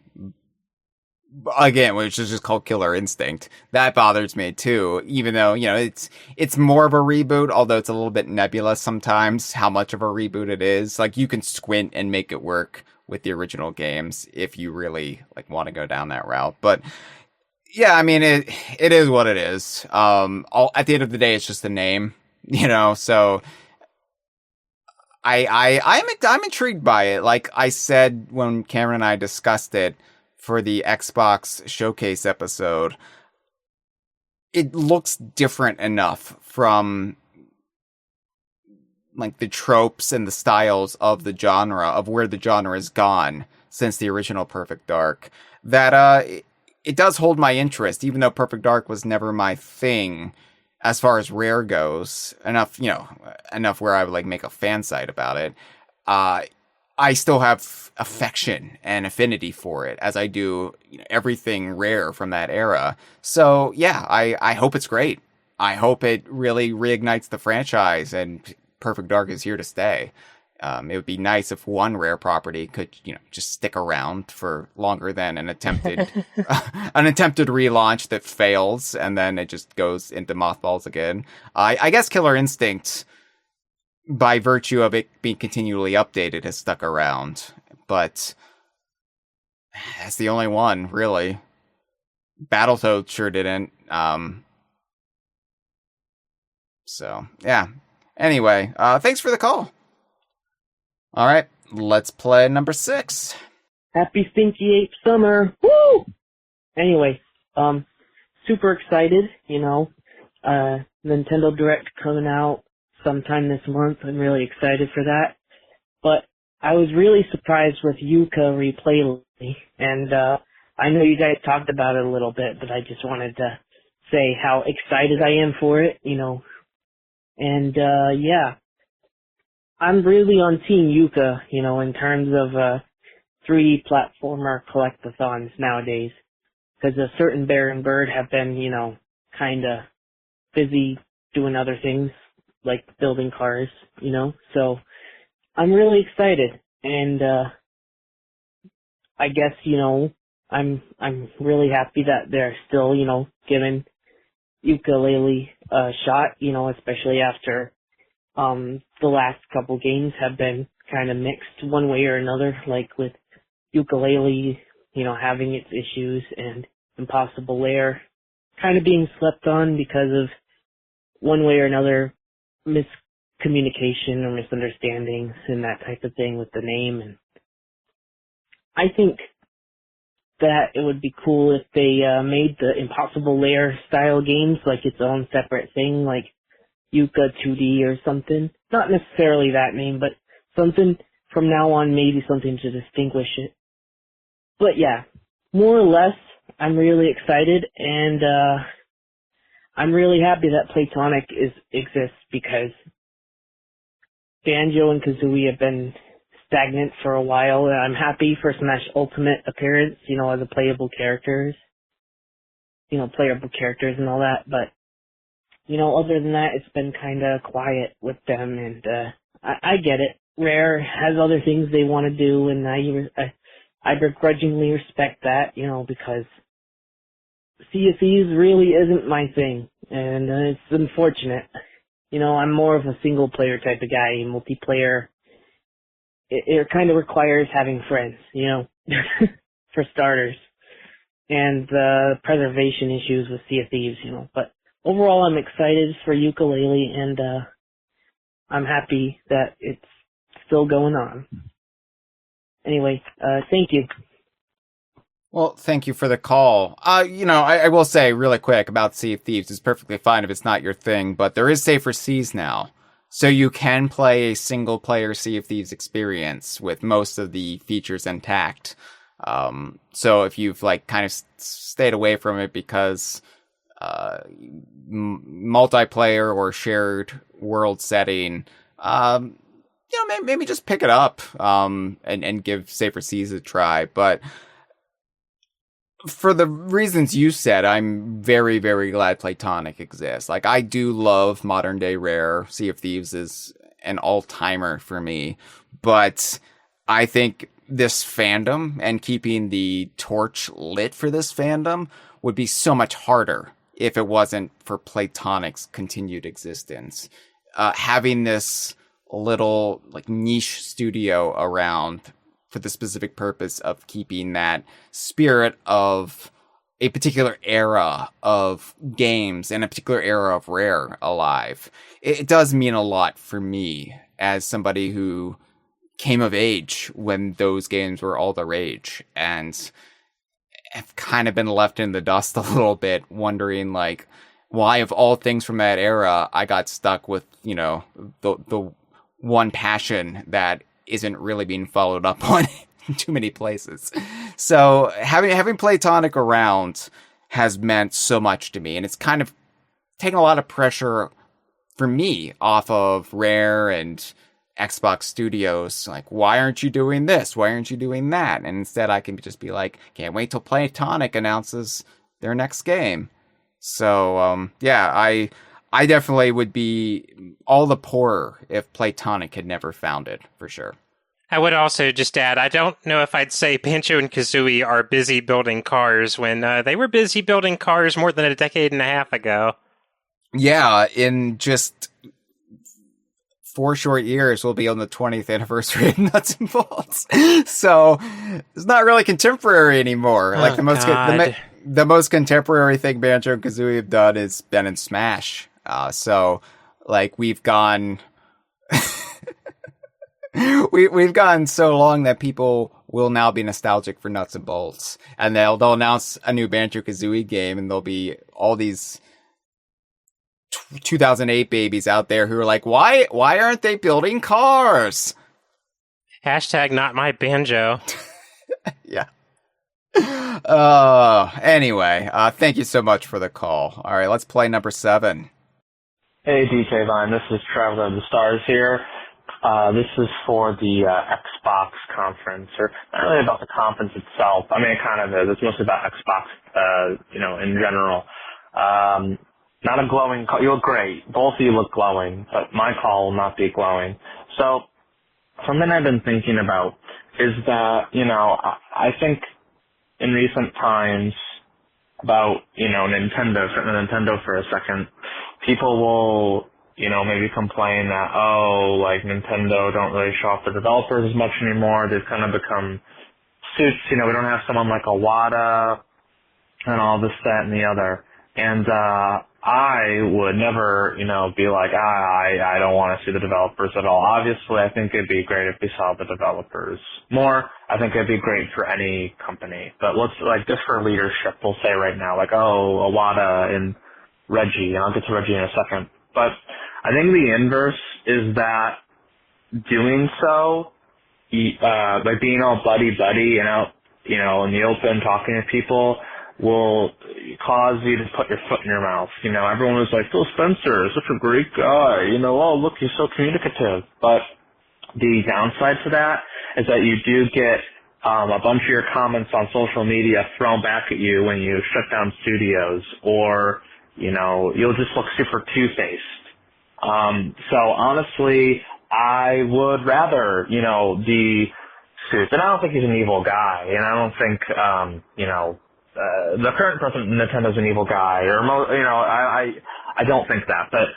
again, which is just called Killer Instinct, that bothers me too, even though, it's more of a reboot, although it's a little bit nebulous sometimes how much of a reboot it is. You can squint and make it work with the original games if you really, want to go down that route. But yeah, it is what it is. At the end of the day, it's just a name, so I'm intrigued by it. Like I said when Cameron and I discussed it for the Xbox Showcase episode, it looks different enough from the tropes and the styles of the genre, of where the genre has gone since the original Perfect Dark, that it does hold my interest, even though Perfect Dark was never my thing as far as Rare goes. Enough where I would make a fan site about it. I still have affection and affinity for it, as I do everything Rare from that era. So yeah, I hope it's great. I hope it really reignites the franchise, and Perfect Dark is here to stay. It would be nice if one Rare property could, just stick around for longer than an attempted relaunch that fails and then it just goes into mothballs again. I guess Killer Instinct, by virtue of it being continually updated, has stuck around, but that's the only one, really. Battletoads sure didn't. So yeah. Anyway, thanks for the call. All right, let's play number 6. Happy Stinky Ape summer! Woo! Anyway, super excited, Nintendo Direct coming out sometime this month. I'm really excited for that. But I was really surprised with Yuka-Replaylee, and I know you guys talked about it a little bit, but I just wanted to say how excited I am for it, And yeah, I'm really on Team Yuka, in terms of 3D platformer collectathons nowadays. Because a certain Bear and Bird have been, kind of busy doing other things like building cars, you know. So I'm really excited, and I guess, you know, I'm really happy that they're still, you know, giving Yuka-Laylee a shot, you know, especially after the last couple games have been kind of mixed one way or another, like with Yuka-Laylee, you know, having its issues and Impossible Lair kind of being slept on because of one way or another miscommunication or misunderstandings and that type of thing with the name. And I think that it would be cool if they made the Impossible Lair style games like its own separate thing, like Yuka 2D or something. Not necessarily that name, but something from now on, maybe something to distinguish it. But yeah, more or less, I'm really excited, and I'm really happy that Platonic exists, because Banjo and Kazooie have been stagnant for a while, and I'm happy for Smash Ultimate appearance, you know, as a playable characters and all that, but, you know, other than that, it's been kind of quiet with them, and I get it. Rare has other things they want to do, and I begrudgingly respect that, you know, because Sea of Thieves really isn't my thing, and it's unfortunate. You know, I'm more of a single-player type of guy. Multiplayer, it kind of requires having friends, you know, for starters, and preservation issues with Sea of Thieves, you know. But overall, I'm excited for Yuka-Laylee, and I'm happy that it's still going on. Anyway, thank you. Well, thank you for the call. You know, I will say really quick about Sea of Thieves. It's perfectly fine if it's not your thing, but there is Safer Seas now. So you can play a single-player Sea of Thieves experience with most of the features intact. So if you've, like, kind of stayed away from it because multiplayer or shared world setting, you know, maybe just pick it up and give Safer Seas a try. But for the reasons you said, I'm very, very glad Platonic exists. Like, I do love modern day Rare. Sea of Thieves is an all-timer for me. But I think this fandom and keeping the torch lit for this fandom would be so much harder if it wasn't for Platonic's continued existence. Having this little, like, niche studio around for the specific purpose of keeping that spirit of a particular era of games and a particular era of Rare alive. It does mean a lot for me as somebody who came of age when those games were all the rage, and have kind of been left in the dust a little bit, wondering, like, why of all things from that era I got stuck with, you know, the one passion that isn't really being followed up on in too many places. So having Platonic around has meant so much to me, and it's kind of taken a lot of pressure for me off of Rare and Xbox Studios. Like, why aren't you doing this? Why aren't you doing that? And instead I can just be like, can't wait till Platonic announces their next game. So, yeah, I definitely would be all the poorer if Platonic had never found it, for sure. I would also just add, I don't know if I'd say Banjo and Kazooie are busy building cars when they were busy building cars more than a decade and a half ago. Yeah, in just 4 short years, we'll be on the 20th anniversary of Nuts and Bolts. So it's not really contemporary anymore. Like, the most contemporary thing Banjo and Kazooie have done is been in Smash. So, like, we've gone we've gone so long that people will now be nostalgic for Nuts and Bolts, and they'll announce a new Banjo Kazooie game, and there'll be all these 2008 babies out there who are like, why aren't they building cars? Hashtag not my banjo. Yeah. Anyway, thank you so much for the call. All right, let's play number 7. Hey, DK Vine, this is Traveler of the Stars here. This is for the Xbox conference, or not really about the conference itself. I mean, it kind of is. It's mostly about Xbox, in general. Not a glowing call. You look great. Both of you look glowing, but my call will not be glowing. So, something I've been thinking about is that, I think in recent times about, Nintendo, starting with Nintendo for a second, people will, maybe complain that, Nintendo don't really show off the developers as much anymore. They've kind of become suits, we don't have someone like Iwata and all this, that, and the other. And, I would never, be like, I don't want to see the developers at all. Obviously, I think it'd be great if we saw the developers more. I think it'd be great for any company. But let's, just for leadership, we'll say right now, Iwata and Reggie, and I'll get to Reggie in a second. But I think the inverse is that doing so, like being all buddy-buddy and out, in the open talking to people, will cause you to put your foot in your mouth. Everyone was like, Phil Spencer is such a great guy. Oh, look, he's so communicative. But the downside to that is that you do get a bunch of your comments on social media thrown back at you when you shut down studios, or, you'll just look super two-faced. So honestly, I would rather, the suits. And I don't think he's an evil guy, and I don't think, the current president of Nintendo's an evil guy, or I don't think that, but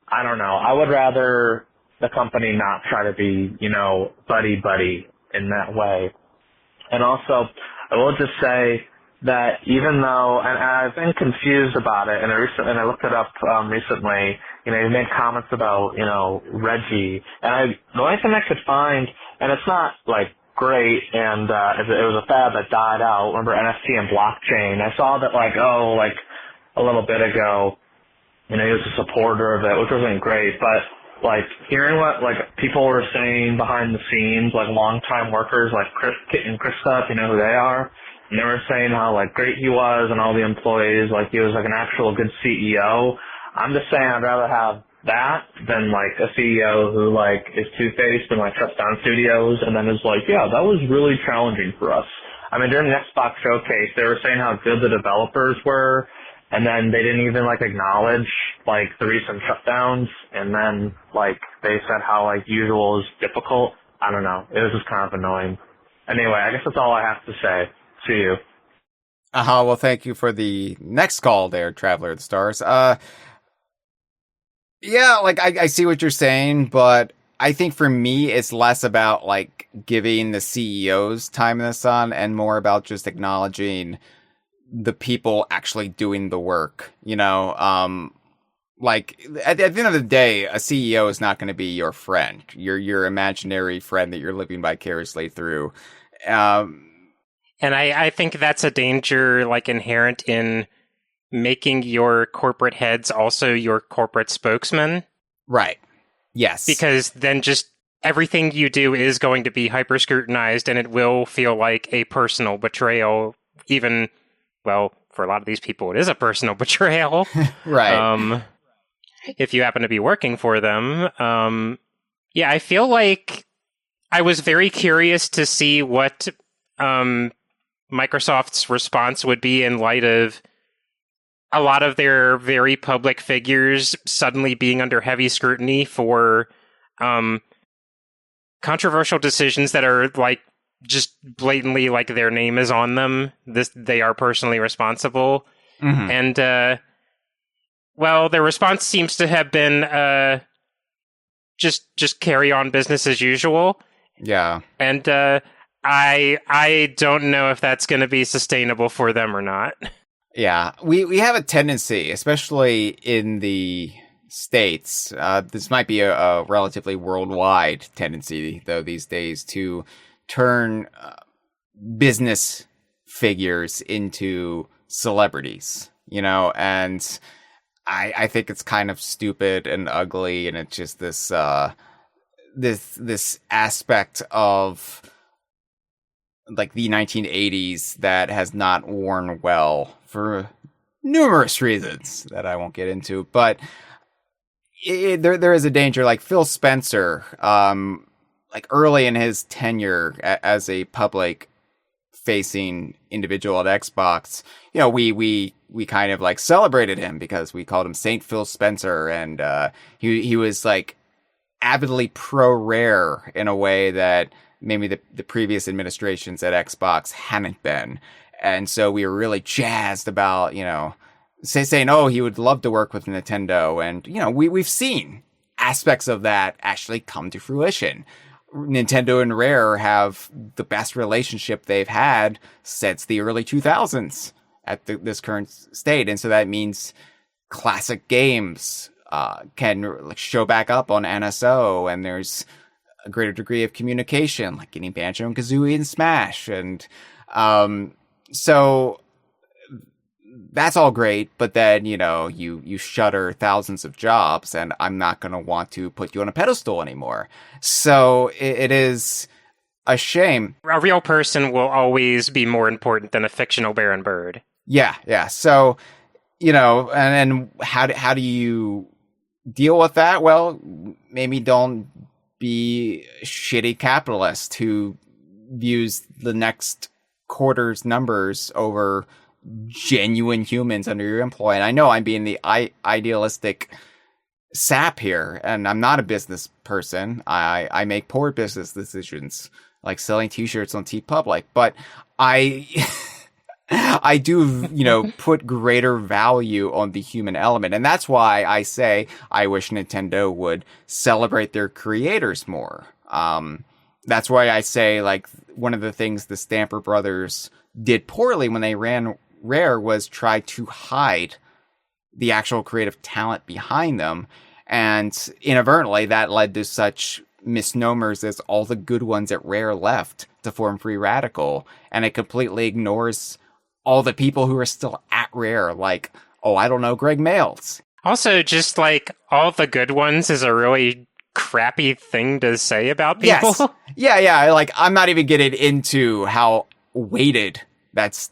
I don't know. I would rather the company not try to be, buddy-buddy in that way. And also, I will just say that even though, and I've been confused about it, and I looked it up recently, he made comments about, Reggie, and the only thing I could find, and it's not, great, and it was a fad that died out. Remember NFT and blockchain? I saw that a little bit ago, he was a supporter of it, which wasn't great, but hearing what people were saying behind the scenes, longtime workers Kit and Krista, if you know who they are, and they were saying how great he was and all the employees, he was an actual good CEO. I'm just saying I'd rather have that than a CEO who is two-faced and shuts down studios and then is yeah, that was really challenging for us. I mean, during the Xbox showcase, they were saying how good the developers were, and then they didn't even acknowledge the recent shutdowns, and then they said how usual is difficult. I don't know. It was just kind of annoying. Anyway, I guess that's all I have to say. See you. Well, thank you for the next call there, Traveler of the Stars. Yeah, I see what you're saying, but I think for me, it's less about, giving the CEOs time in the sun and more about just acknowledging the people actually doing the work, at the end of the day, a CEO is not going to be your friend, your imaginary friend that you're living vicariously through. And I think that's a danger, inherent in making your corporate heads also your corporate spokesman. Right. Yes. Because then just everything you do is going to be hyper scrutinized, and it will feel like a personal betrayal. Even, well, for a lot of these people, it is a personal betrayal. Right. If you happen to be working for them. Yeah, I feel like I was very curious to see what Microsoft's response would be in light of a lot of their very public figures suddenly being under heavy scrutiny for controversial decisions that are just blatantly their name is on them. They are personally responsible. Mm-hmm. And well, their response seems to have been just carry on business as usual. Yeah. And I don't know if that's going to be sustainable for them or not. Yeah, we have a tendency, especially in the States, this might be a relatively worldwide tendency, though, these days, to turn business figures into celebrities, and I think it's kind of stupid and ugly, and it's just this aspect of the 1980s that has not worn well for numerous reasons that I won't get into, but there is a danger. Phil Spencer, early in his tenure as a public facing individual at Xbox, we kind of like celebrated him because we called him Saint Phil Spencer, and he was like avidly pro Rare in a way that maybe the previous administrations at Xbox hadn't been. And so we were really jazzed about, saying, oh, he would love to work with Nintendo. And, we've seen aspects of that actually come to fruition. Nintendo and Rare have the best relationship they've had since the early 2000s at this current state. And so that means classic games can show back up on NSO, and there's a greater degree of communication, like getting Banjo and Kazooie and Smash. And so that's all great, but then, you shutter thousands of jobs, and I'm not going to want to put you on a pedestal anymore. So it is a shame. A real person will always be more important than a fictional barren bird. Yeah. So, and how do you deal with that? Well, maybe don't be a shitty capitalist who views the next quarter's numbers over genuine humans under your employ. And I know I'm being the idealistic sap here, and I'm not a business person. I make poor business decisions, like selling t-shirts on TeePublic, but I do, put greater value on the human element. And that's why I say I wish Nintendo would celebrate their creators more. That's why I say, like, one of the things the Stamper brothers did poorly when they ran Rare was try to hide the actual creative talent behind them. And inadvertently, that led to such misnomers as all the good ones at Rare left to form Free Radical. And it completely ignores all the people who are still at Rare, like, I don't know, Greg Mails. Also, just like all the good ones is a really crappy thing to say about people. Yes. Yeah. Like, I'm not even getting into how weighted that's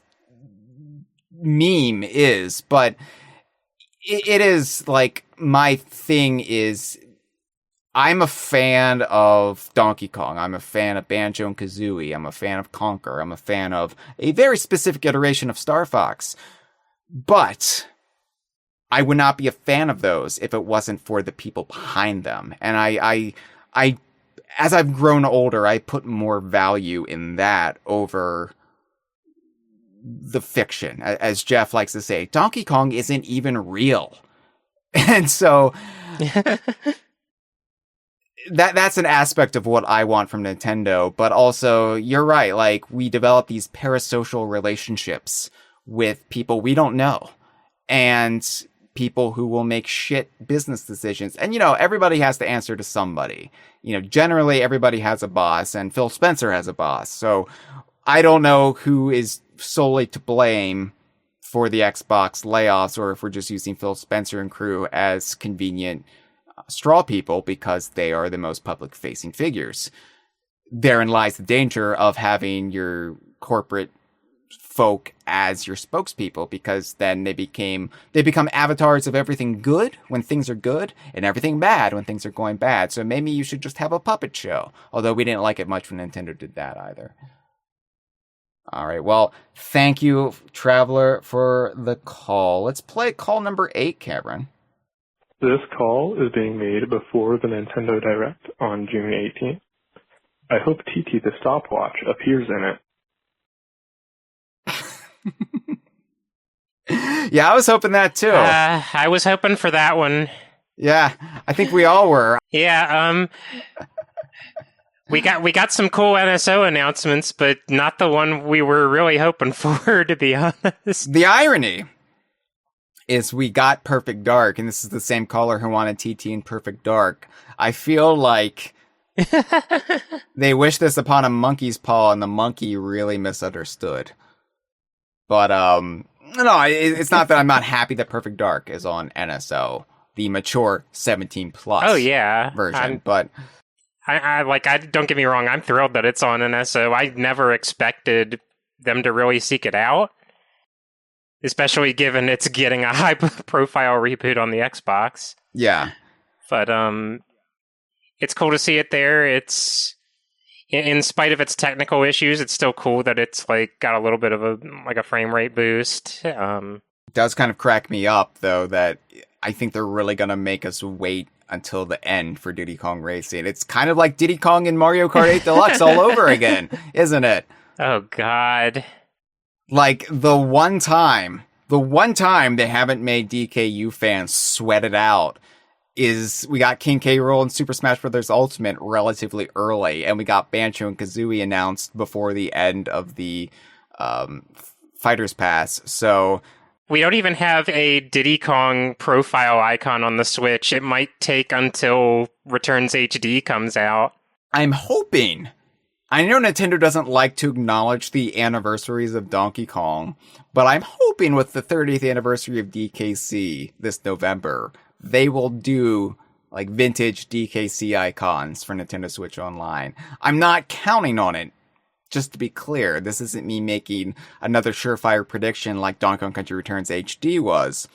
meme is, but it is like, my thing is, I'm a fan of Donkey Kong. I'm a fan of Banjo and Kazooie. I'm a fan of Conker. I'm a fan of a very specific iteration of Star Fox. But I would not be a fan of those if it wasn't for the people behind them. And I as I've grown older, I put more value in that over the fiction. As Jeff likes to say, Donkey Kong isn't even real. And so that's an aspect of what I want from Nintendo. But also, you're right. Like, we develop these parasocial relationships with people we don't know, and people who will make shit business decisions. And, everybody has to answer to somebody. Generally everybody has a boss, and Phil Spencer has a boss. So I don't know who is solely to blame for the Xbox layoffs, or if we're just using Phil Spencer and crew as convenient straw people because they are the most public facing figures. Therein lies the danger of having your corporate folk as your spokespeople, because then they become avatars of everything good when things are good and everything bad when things are going bad. So maybe you should just have a puppet show, although we didn't like it much when Nintendo did that either. All right. Well, thank you, Traveler, for the call. Let's play call number 8, Cameron. This call is being made before the Nintendo Direct on June 18th. I hope TT the Stopwatch appears in it. Yeah, I was hoping that too. I was hoping for that one. Yeah, I think we all were. Yeah, we got some cool NSO announcements, but not the one we were really hoping for, to be honest. The irony is we got Perfect Dark, and this is the same caller who wanted TT in Perfect Dark. I feel like they wished this upon a monkey's paw, and the monkey really misunderstood. But, no, it's not that I'm not happy that Perfect Dark is on NSO, the mature 17 plus version, but I don't get me wrong, I'm thrilled that it's on NSO. I never expected them to really seek it out, especially given it's getting a high profile reboot on the Xbox. Yeah. But, it's cool to see it there. in spite of its technical issues, it's still cool that it's like got a little bit of a frame rate boost. It does kind of crack me up though that I think they're really gonna make us wait until the end for Diddy Kong Racing. It's kind of like Diddy Kong and Mario Kart 8 Deluxe all over again, isn't it? Oh God! Like the one time they haven't made DKU fans sweat it out is we got King K. Rool and Super Smash Bros. Ultimate relatively early, and we got Banjo and Kazooie announced before the end of the Fighters Pass. So we don't even have a Diddy Kong profile icon on the Switch. It might take until Returns HD comes out. I'm hoping. I know Nintendo doesn't like to acknowledge the anniversaries of Donkey Kong, but I'm hoping with the 30th anniversary of DKC this November, they will do like vintage DKC icons for Nintendo Switch Online. I'm not counting on it. Just to be clear, this isn't me making another surefire prediction like Donkey Kong Country Returns HD was.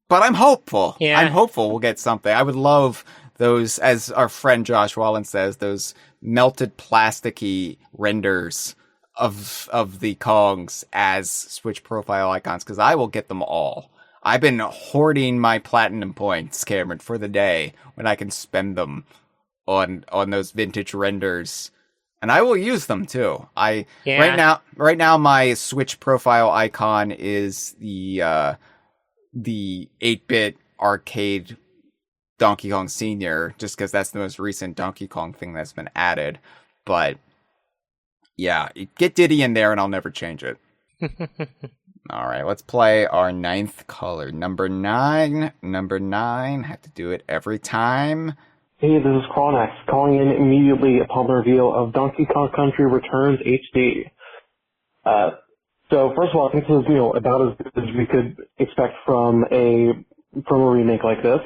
But I'm hopeful. Yeah. I'm hopeful we'll get something. I would love those, as our friend Josh Wallen says, those melted plasticky renders of the Kongs as Switch profile icons, because I will get them all. I've been hoarding my platinum points, Cameron, for the day when I can spend them on those vintage renders. And I will use them too. Right now my Switch profile icon is the 8-bit arcade Donkey Kong Senior, just because that's the most recent Donkey Kong thing that's been added. But yeah, get Diddy in there and I'll never change it. All right, let's play our 9th caller. Number 9. Have to do it every time. Hey, this is Chronax, calling in immediately upon the reveal of Donkey Kong Country Returns HD. So first of all, I think this is, about as good as we could expect from a remake like this.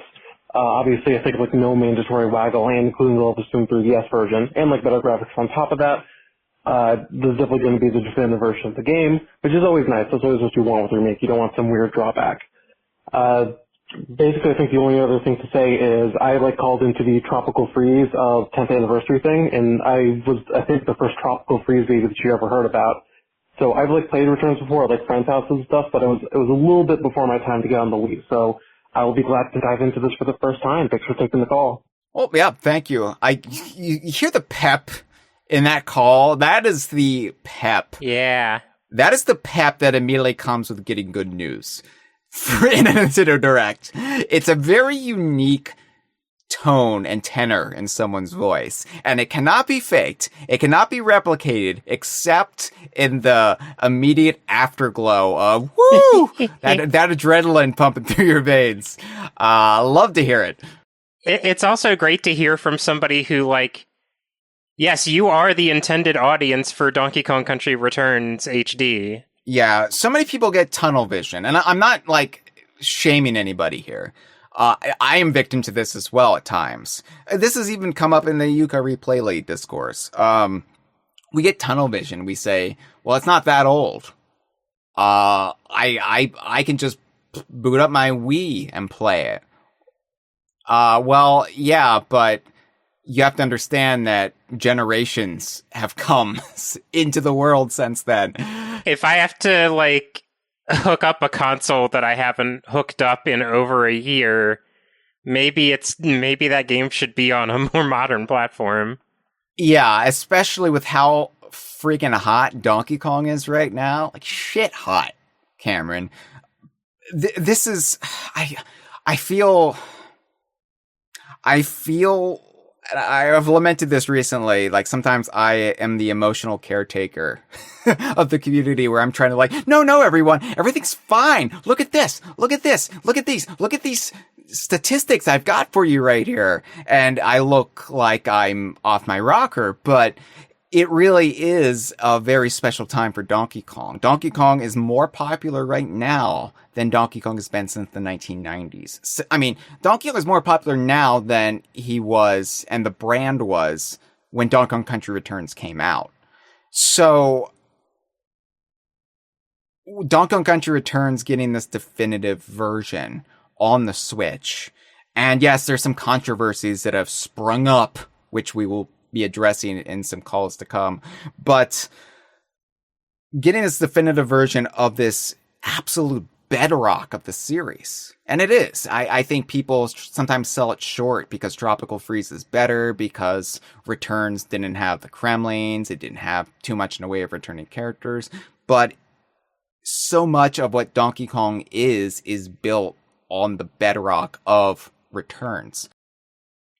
Obviously, I think like no mandatory waggle, and including the level 3DS version, and like better graphics on top of that. This is definitely going to be the definitive version of the game, which is always nice. That's always what you want with a remake. You don't want some weird drawback. Basically, I think the only other thing to say is I called into the tropical freeze of 10th anniversary thing, and I think the first tropical freeze baby that you ever heard about. So I've played Returns before, at friends' houses and stuff, but it was a little bit before my time to get on the Wii. So I will be glad to dive into this for the first time. Thanks for taking the call. Oh yeah, thank you. You hear the pep in that call? That is the pep. Yeah. That is the pep that immediately comes with getting good news in a Nintendo Direct. It's a very unique tone and tenor in someone's voice, and it cannot be faked. It cannot be replicated except in the immediate afterglow of woo, that adrenaline pumping through your veins. Love to hear it. It's also great to hear from somebody who yes, you are the intended audience for Donkey Kong Country Returns HD. Yeah, so many people get tunnel vision, and I'm not shaming anybody here. I am victim to this as well at times. This has even come up in the Yooka-Replaylee discourse. We get tunnel vision. We say, well, it's not that old. I can just boot up my Wii and play it. Well, yeah, but you have to understand that generations have come into the world since then. If I have to, hook up a console that I haven't hooked up in over a year, maybe that game should be on a more modern platform. Yeah, especially with how freaking hot Donkey Kong is right now. Shit hot, Cameron. This is... I feel... I have lamented this recently. Sometimes I am the emotional caretaker of the community where I'm trying to no, everyone, everything's fine. Look at this. Look at this. Look at these statistics I've got for you right here. And I look like I'm off my rocker, but it really is a very special time for Donkey Kong. Donkey Kong is more popular right now than Donkey Kong has been since the 1990s. So, Donkey Kong is more popular now than he was, and the brand was, when Donkey Kong Country Returns came out. So, Donkey Kong Country Returns getting this definitive version on the Switch. And yes, there's some controversies that have sprung up, which we will be addressing in some calls to come. But getting this definitive version of this absolute bedrock of the series. And it is. I think people sometimes sell it short because Tropical Freeze is better, because Returns didn't have the Kremlings, it didn't have too much in the way of returning characters. But so much of what Donkey Kong is built on the bedrock of Returns.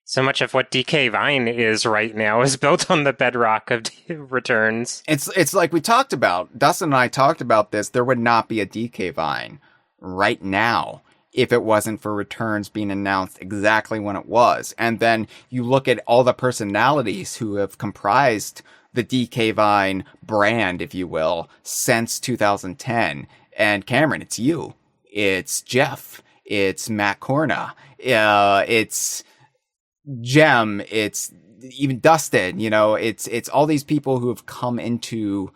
So much of what DK Vine is right now is built on the bedrock of Returns. It's like we talked about. Dustin and I talked about this. There would not be a DK Vine right now if it wasn't for Returns being announced exactly when it was. And then you look at all the personalities who have comprised the DK Vine brand, if you will, since 2010. And Cameron, it's you. It's Jeff. It's Matt Corna. It's Jem, it's even Dustin, it's all these people who have come into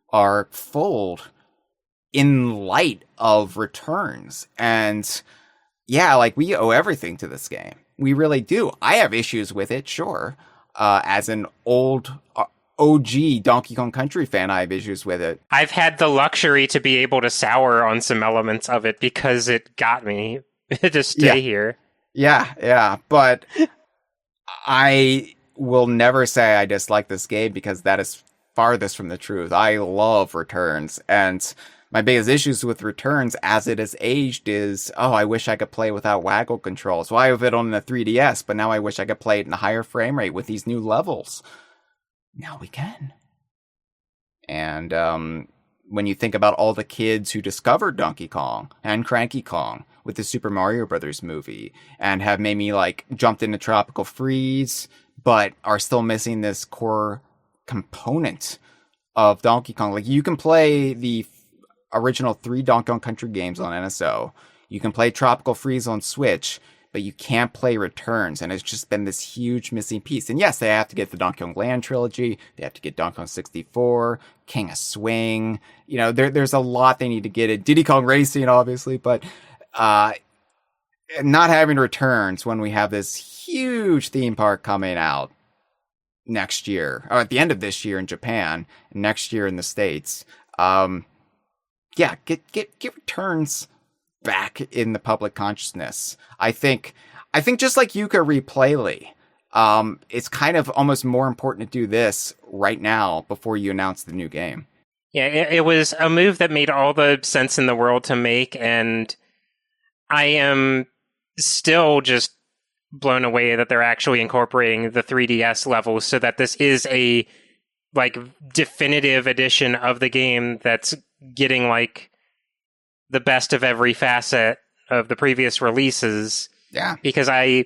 our fold in light of Returns. And yeah, like, we owe everything to this game. We really do. I have issues with it, sure. As an old OG Donkey Kong Country fan, I have issues with it. I've had the luxury to be able to sour on some elements of it because it got me to stay here. Yeah, but I will never say I dislike this game, because that is farthest from the truth. I love Returns, and my biggest issues with Returns as it has aged is, I wish I could play without waggle controls. Well, I have it on the 3DS, but now I wish I could play it in a higher frame rate with these new levels. Now we can. And when you think about all the kids who discovered Donkey Kong and Cranky Kong with the Super Mario Brothers movie, and have maybe jumped into Tropical Freeze, but are still missing this core component of Donkey Kong. Like, you can play the original 3 Donkey Kong Country games on NSO. You can play Tropical Freeze on Switch, but you can't play Returns, and it's just been this huge missing piece. And yes, they have to get the Donkey Kong Land trilogy, they have to get Donkey Kong 64, King of Swing, there's a lot they need to get it. Diddy Kong Racing, obviously, but not having Returns when we have this huge theme park coming out next year, or at the end of this year in Japan, next year in the States. Get Returns back in the public consciousness. I think just like Yooka-Replaylee, it's kind of almost more important to do this right now before you announce the new game. Yeah, it was a move that made all the sense in the world to make, and I am still just blown away that they're actually incorporating the 3DS levels so that this is a definitive edition of the game that's getting the best of every facet of the previous releases. Yeah. Because I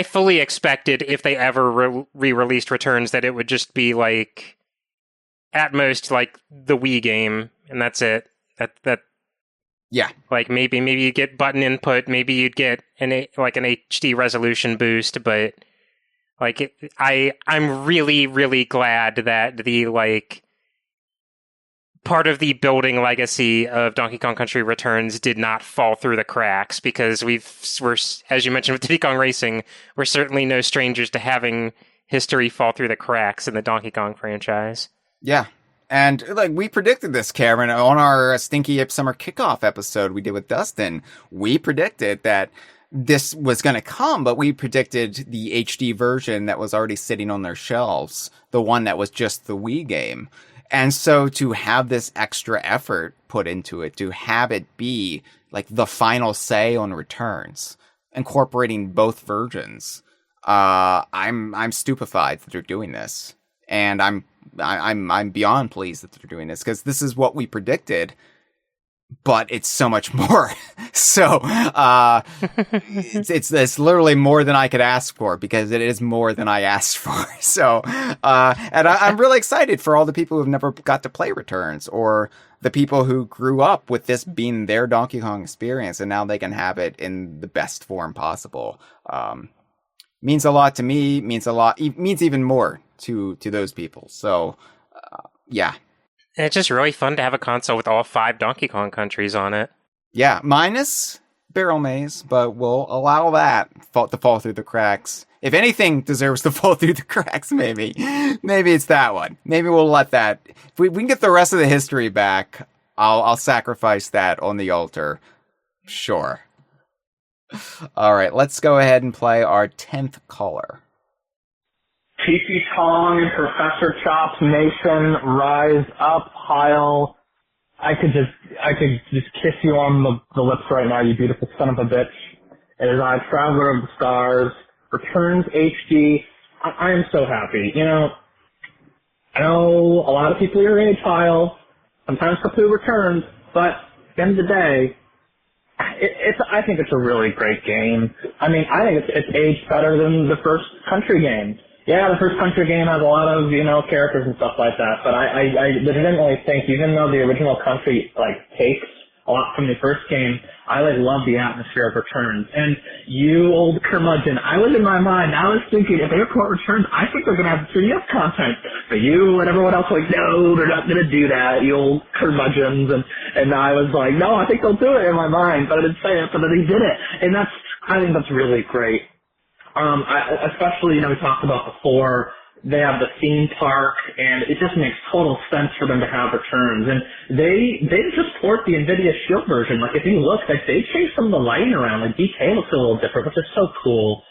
fully expected, if they ever re-released Returns, that it would just be at most the Wii game, and that's it. That yeah. Maybe you'd get button input, maybe you'd get an HD resolution boost, but I'm really, really glad that the part of the building legacy of Donkey Kong Country Returns did not fall through the cracks, because we're, as you mentioned with Diddy Kong Racing, we're certainly no strangers to having history fall through the cracks in the Donkey Kong franchise. Yeah. And we predicted this, Cameron, on our Stinky Ape Summer Kickoff episode we did with Dustin. We predicted that this was going to come, but we predicted the HD version that was already sitting on their shelves, the one that was just the Wii game. And so to have this extra effort put into it, to have it be the final say on Returns, incorporating both versions, I'm stupefied that they're doing this, and I'm beyond pleased that they're doing this, because this is what we predicted, but it's so much more. So it's literally more than I could ask for, because it is more than I asked for. So and I'm really excited for all the people who've never got to play Returns, or the people who grew up with this being their Donkey Kong experience, and now they can have it in the best form possible. Means a lot to me. Means even more to those people. So yeah. And it's just really fun to have a console with all 5 Donkey Kong countries on it. Yeah, minus Barrel Maze, but we'll allow that to fall through the cracks if anything deserves to fall through the cracks, maybe it's that one. Maybe we'll let that. If we can get the rest of the history back, I'll sacrifice that on the altar. Sure. All right, let's go ahead and play our 10th caller. Fifi Tong and Professor Chops Nation, rise up, Hyle. I could just kiss you on the lips right now, you beautiful son of a bitch. It is I, Traveler of the Stars, returns HD. I am so happy. You know, I know a lot of people your age, Hyle, sometimes Kapu returns, but at the end of the day, I think it's a really great game. I mean, I think it's aged better than the first country game. Yeah, the first country game has a lot of, you know, characters and stuff like that, but I legitimately think, even though the original country, takes a lot from the first game, I, love the atmosphere of Returns. And you old curmudgeon, I was in my mind, I was thinking, if Airport Returns, I think they're going to have 3DS content. But you and everyone else were like, no, they're not going to do that, you old curmudgeons. And I was like, no, I think they'll do it in my mind, but I didn't say it, but then they did it. And I think that's really great. Especially, we talked about before, they have the theme park, and it just makes total sense for them to have Returns. And they didn't just port the NVIDIA Shield version. If you look, they changed some of the lighting around. DK looks a little different, which is so cool.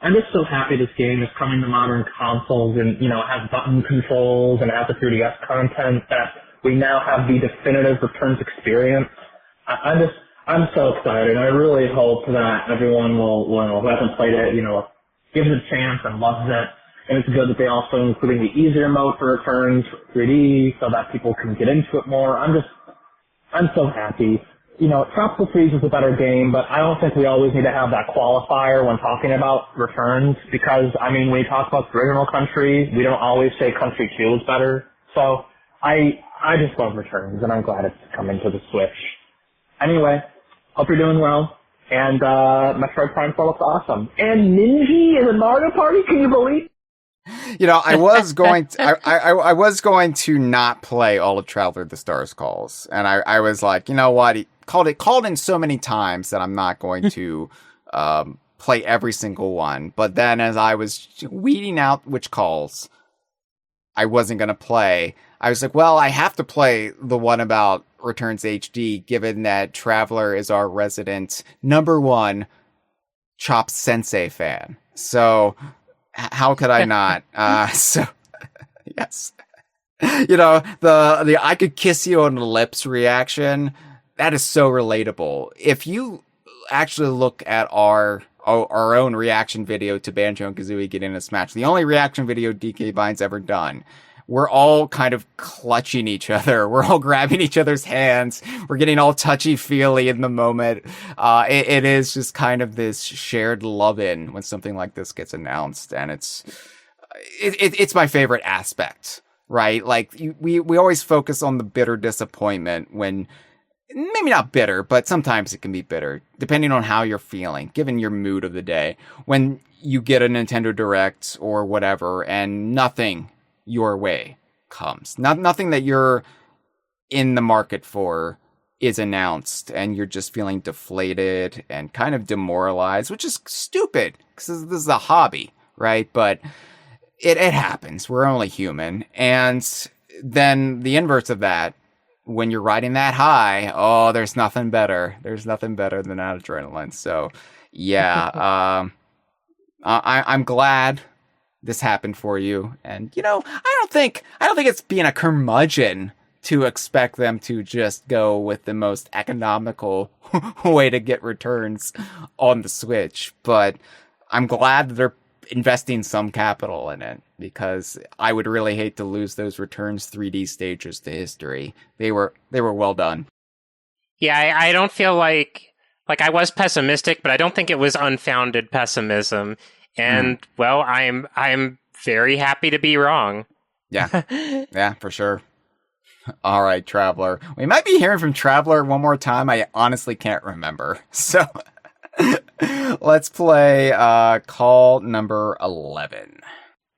I'm just so happy this game is coming to modern consoles and, has button controls and has the 3DS content, that we now have the definitive Returns experience. I'm so excited. I really hope that everyone who hasn't played it, gives it a chance and loves it. And it's good that they also including the easier mode for Returns 3D so that people can get into it more. I'm so happy. Tropical Freeze is a better game, but I don't think we always need to have that qualifier when talking about Returns because, when you talk about the original country, we don't always say Country 2 is better. So I just love Returns, and I'm glad it's coming to the Switch. Anyway, hope you're doing well. And Metroid Prime 4 looks awesome. And Ninja is in Mario Party? Can you believe? I was going to, I was going to not play all of Traveler of the Stars calls. And I was like, you know what? He called in so many times that I'm not going to play every single one. But then as I was weeding out which calls I wasn't going to play, I was like, well, I have to play the one about Returns HD, given that Traveler is our resident #1 Chop Sensei fan. So how could I not? So yes, the I could kiss you on the lips reaction, that is so relatable. If you actually look at our own reaction video to Banjo and Kazooie getting a Smash, the only reaction video DK Vine's ever done, we're all kind of clutching each other. We're all grabbing each other's hands. We're getting all touchy-feely in the moment. It is just kind of this shared love-in when something like this gets announced. And it's my favorite aspect, right? We always focus on the bitter disappointment when, maybe not bitter, but sometimes it can be bitter, depending on how you're feeling, given your mood of the day. When you get a Nintendo Direct or whatever, and nothing your way comes. Nothing that you're in the market for is announced, and you're just feeling deflated and kind of demoralized, which is stupid, because this is a hobby, right? But it happens. We're only human. And then the inverse of that, when you're riding that high, there's nothing better. There's nothing better than that adrenaline. So, yeah, I'm glad this happened for you. And, I don't think it's being a curmudgeon to expect them to just go with the most economical way to get Returns on the Switch. But I'm glad that they're investing some capital in it, because I would really hate to lose those Returns 3D stages to history. They were well done. Yeah, I don't feel like I was pessimistic, but I don't think it was unfounded pessimism. And well, I'm very happy to be wrong. Yeah. Yeah, for sure. All right, Traveler. We might be hearing from Traveler one more time. I honestly can't remember. So let's play call number 11.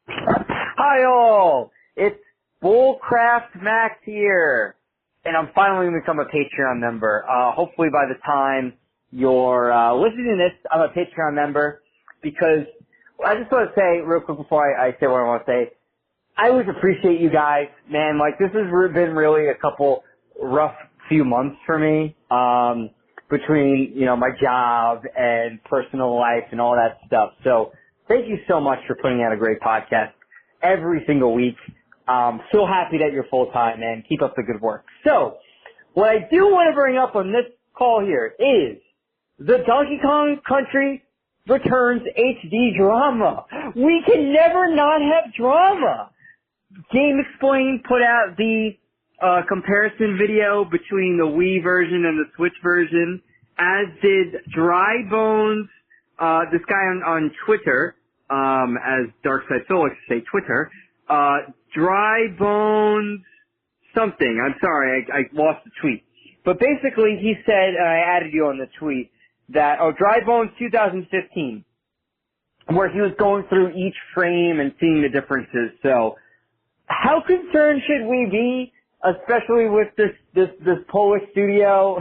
Hi all! It's Bullcraft Max here, and I'm finally going to become a Patreon member. Hopefully by the time you're listening to this, I'm a Patreon member, because I just want to say real quick before I say what I want to say, I always appreciate you guys, man. Like, this has been really a couple rough few months for me, between, you know, my job and personal life and all that stuff. So thank you so much for putting out a great podcast every single week. So happy that you're full time, man. Keep up the good work. So what I do want to bring up on this call here is the Donkey Kong Country Returns HD drama. We can never not have drama. Game Explain put out the comparison video between the Wii version and the Switch version, as did Dry Bones, this guy on Twitter, as Darkside Phil likes to say Twitter, Dry Bones something. I'm sorry, I lost the tweet. But basically he said, and I added you on the tweet, that, Dry Bones 2015, where he was going through each frame and seeing the differences. So, how concerned should we be, especially with this Polish studio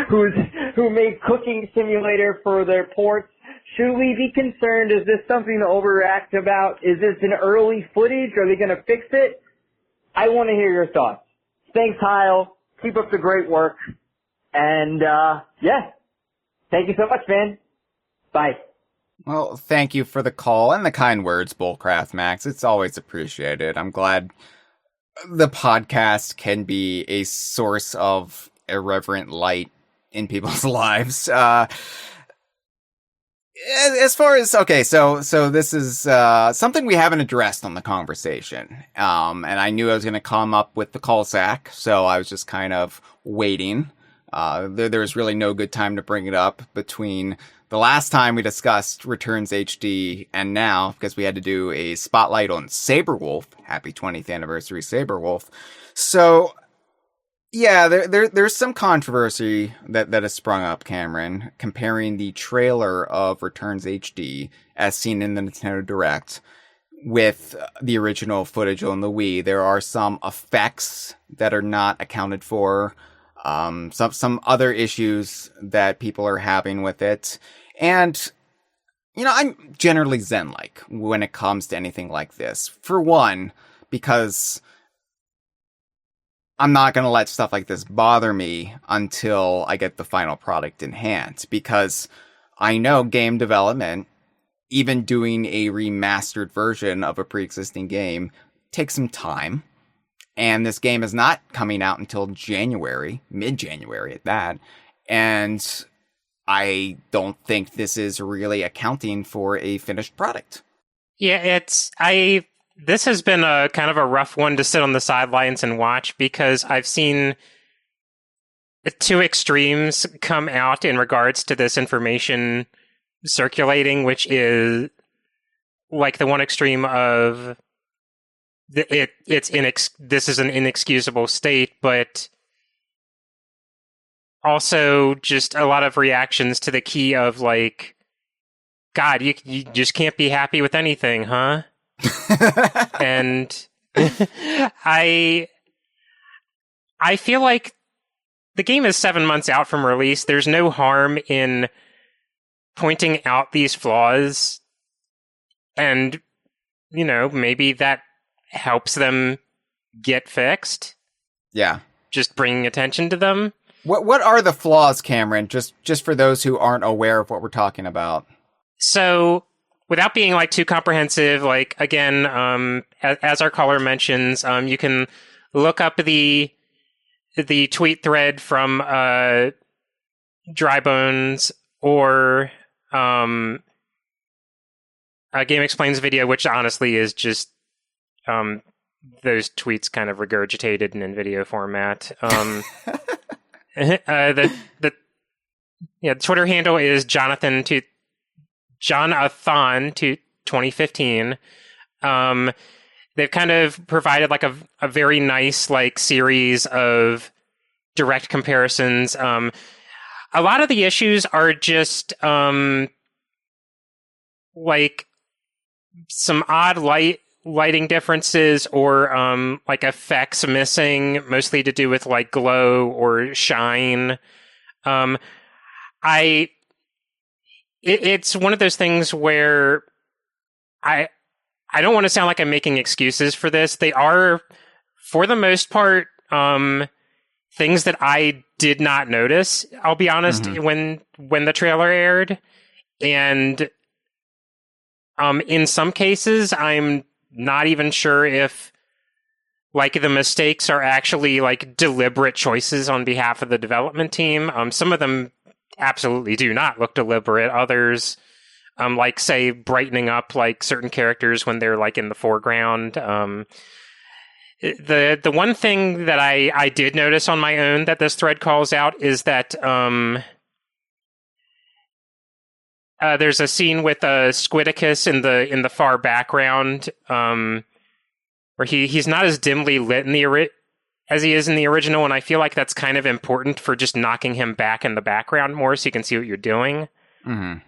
who made Cooking Simulator for their ports? Should we be concerned? Is this something to overreact about? Is this an early footage? Are they going to fix it? I want to hear your thoughts. Thanks, Hyle. Keep up the great work. And, yeah. Thank you so much, man. Bye. Well, thank you for the call and the kind words, Bullcraft Max. It's always appreciated. I'm glad the podcast can be a source of irreverent light in people's lives. As far as, okay, so this is something we haven't addressed on the conversation. And I knew I was going to come up with the call sack, so I was just kind of waiting. There was really no good time to bring it up between the last time we discussed Returns HD and now, because we had to do a spotlight on Saberwolf. Happy 20th anniversary, Saberwolf. So, yeah, there's some controversy that has sprung up, Cameron, comparing the trailer of Returns HD, as seen in the Nintendo Direct, with the original footage on the Wii. There are some effects that are not accounted for. Some other issues that people are having with it. And, you know, I'm generally zen-like when it comes to anything like this. For one, because I'm not going to let stuff like this bother me until I get the final product in hand. Because I know game development, even doing a remastered version of a pre-existing game, takes some time. And this game is not coming out until January, mid-January at that. And I don't think this is really accounting for a finished product. Yeah, this has been a kind of a rough one to sit on the sidelines and watch, because I've seen two extremes come out in regards to this information circulating, which is like the one extreme of this is an inexcusable state, but also just a lot of reactions to the key of like, God, you just can't be happy with anything, huh? And I feel like the game is 7 months out from release. There's no harm in pointing out these flaws, and, you know, maybe that helps them get fixed. Yeah. Just bringing attention to them. What are the flaws, Cameron? Just for those who aren't aware of what we're talking about. So, without being like too comprehensive, like again, as our caller mentions, you can look up the tweet thread from Dry Bones or Game Explains video, which honestly is just those tweets kind of regurgitated in video format. The Twitter handle is Jonathan 2015. They've kind of provided like a very nice like series of direct comparisons. A lot of the issues are just like some odd lighting differences or like effects missing, mostly to do with like glow or shine. It's one of those things where I don't want to sound like I'm making excuses for this. They are, for the most part, things that I did not notice, I'll be honest, when the trailer aired. And in some cases, I'm not even sure if like the mistakes are actually like deliberate choices on behalf of the development team. Some of them absolutely do not look deliberate. Others, like say brightening up like certain characters when they're like in the foreground. The one thing that I did notice on my own that this thread calls out is that there's a scene with Squidicus in the far background, where he's not as dimly lit in as he is in the original, and I feel like that's kind of important for just knocking him back in the background more so you can see what you're doing. Mm-hmm.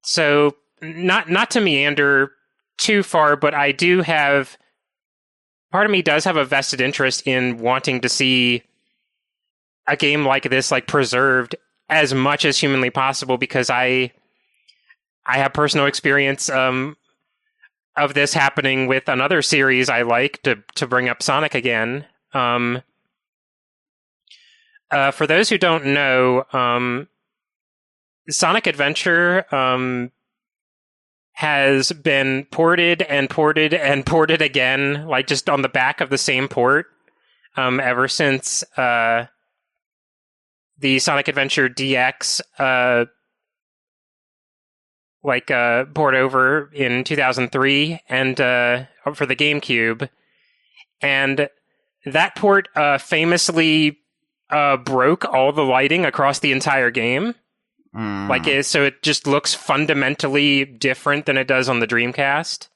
So not to meander too far, but I do have part of me does have a vested interest in wanting to see a game like this like preserved as much as humanly possible, because I have personal experience of this happening with another series I like, to bring up Sonic again. For those who don't know, Sonic Adventure has been ported and ported and ported again, like just on the back of the same port, ever since the Sonic Adventure DX port over in 2003 and for the GameCube. And that port famously broke all the lighting across the entire game. So it just looks fundamentally different than it does on the Dreamcast.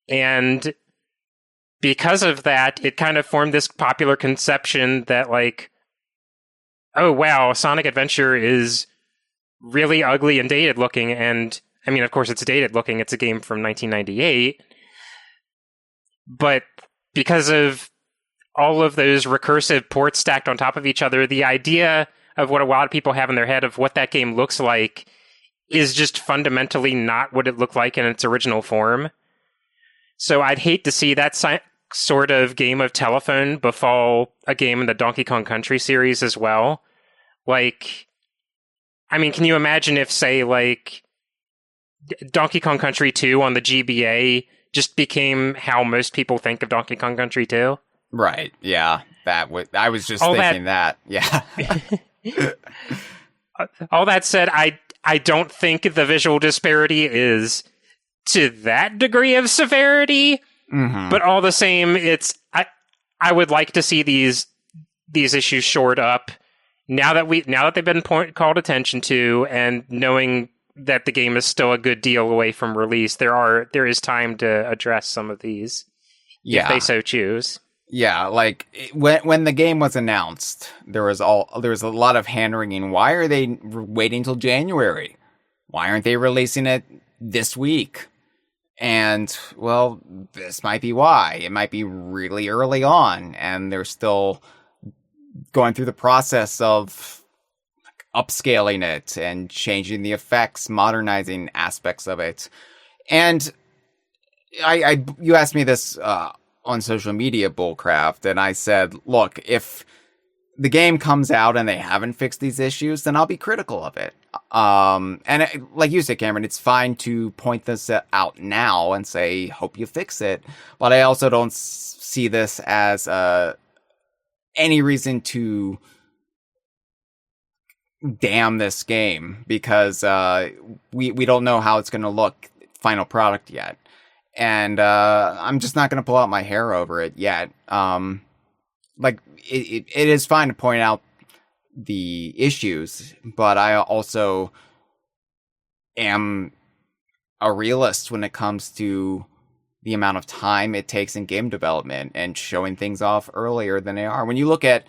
And because of that, it kind of formed this popular conception that like, oh wow, Sonic Adventure is really ugly and dated looking. And I mean, of course it's dated looking. It's a game from 1998. But because of all of those recursive ports stacked on top of each other, the idea of what a lot of people have in their head of what that game looks like is just fundamentally not what it looked like in its original form. So I'd hate to see that sort of game of telephone befall a game in the Donkey Kong Country series as well. Like, I mean, can you imagine if, say, like, Donkey Kong Country 2 on the GBA just became how most people think of Donkey Kong Country 2? Right, yeah. I was just thinking that. Yeah. All that said, I don't think the visual disparity is to that degree of severity, but all the same, I would like to see these issues shored up now that they've been called attention to, and knowing that the game is still a good deal away from release. There is time to address some of these, if they so choose. Yeah, like when the game was announced, there was a lot of hand-wringing. Why are they waiting till January? Why aren't they releasing it this week? And well, this might be why. It might be really early on, and they're still going through the process of upscaling it and changing the effects, modernizing aspects of it. And you asked me this on social media, Bullcraft, and I said, look, if the game comes out and they haven't fixed these issues, then I'll be critical of it. Like you said, Cameron, it's fine to point this out now and say, hope you fix it. But I also don't see this as any reason to damn this game, because we don't know how it's going to look final product yet. And I'm just not going to pull out my hair over it yet. It is fine to point out the issues, but I also am a realist when it comes to the amount of time it takes in game development and showing things off earlier than they are. When you look at,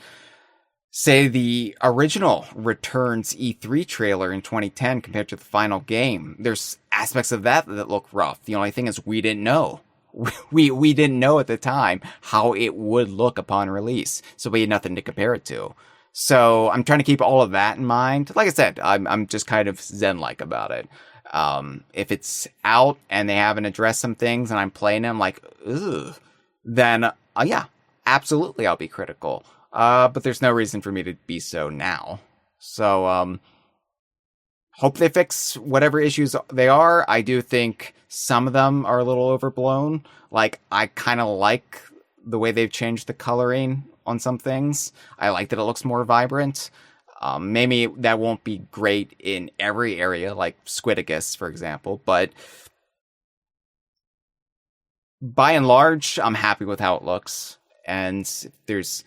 say, the original Returns E3 trailer in 2010 compared to the final game, there's aspects of that look rough. The only thing is we didn't know. We didn't know at the time how it would look upon release, so we had nothing to compare it to. So I'm trying to keep all of that in mind. Like I said, I'm just kind of zen-like about it. If it's out and they haven't addressed some things and I'm playing them like, ugh, then yeah, absolutely I'll be critical. But there's no reason for me to be so now. So, hope they fix whatever issues they are. I do think some of them are a little overblown. Like, I kind of like the way they've changed the coloring on some things. I like that it looks more vibrant. Maybe that won't be great in every area, like Squidicus, for example, but by and large, I'm happy with how it looks. And if there's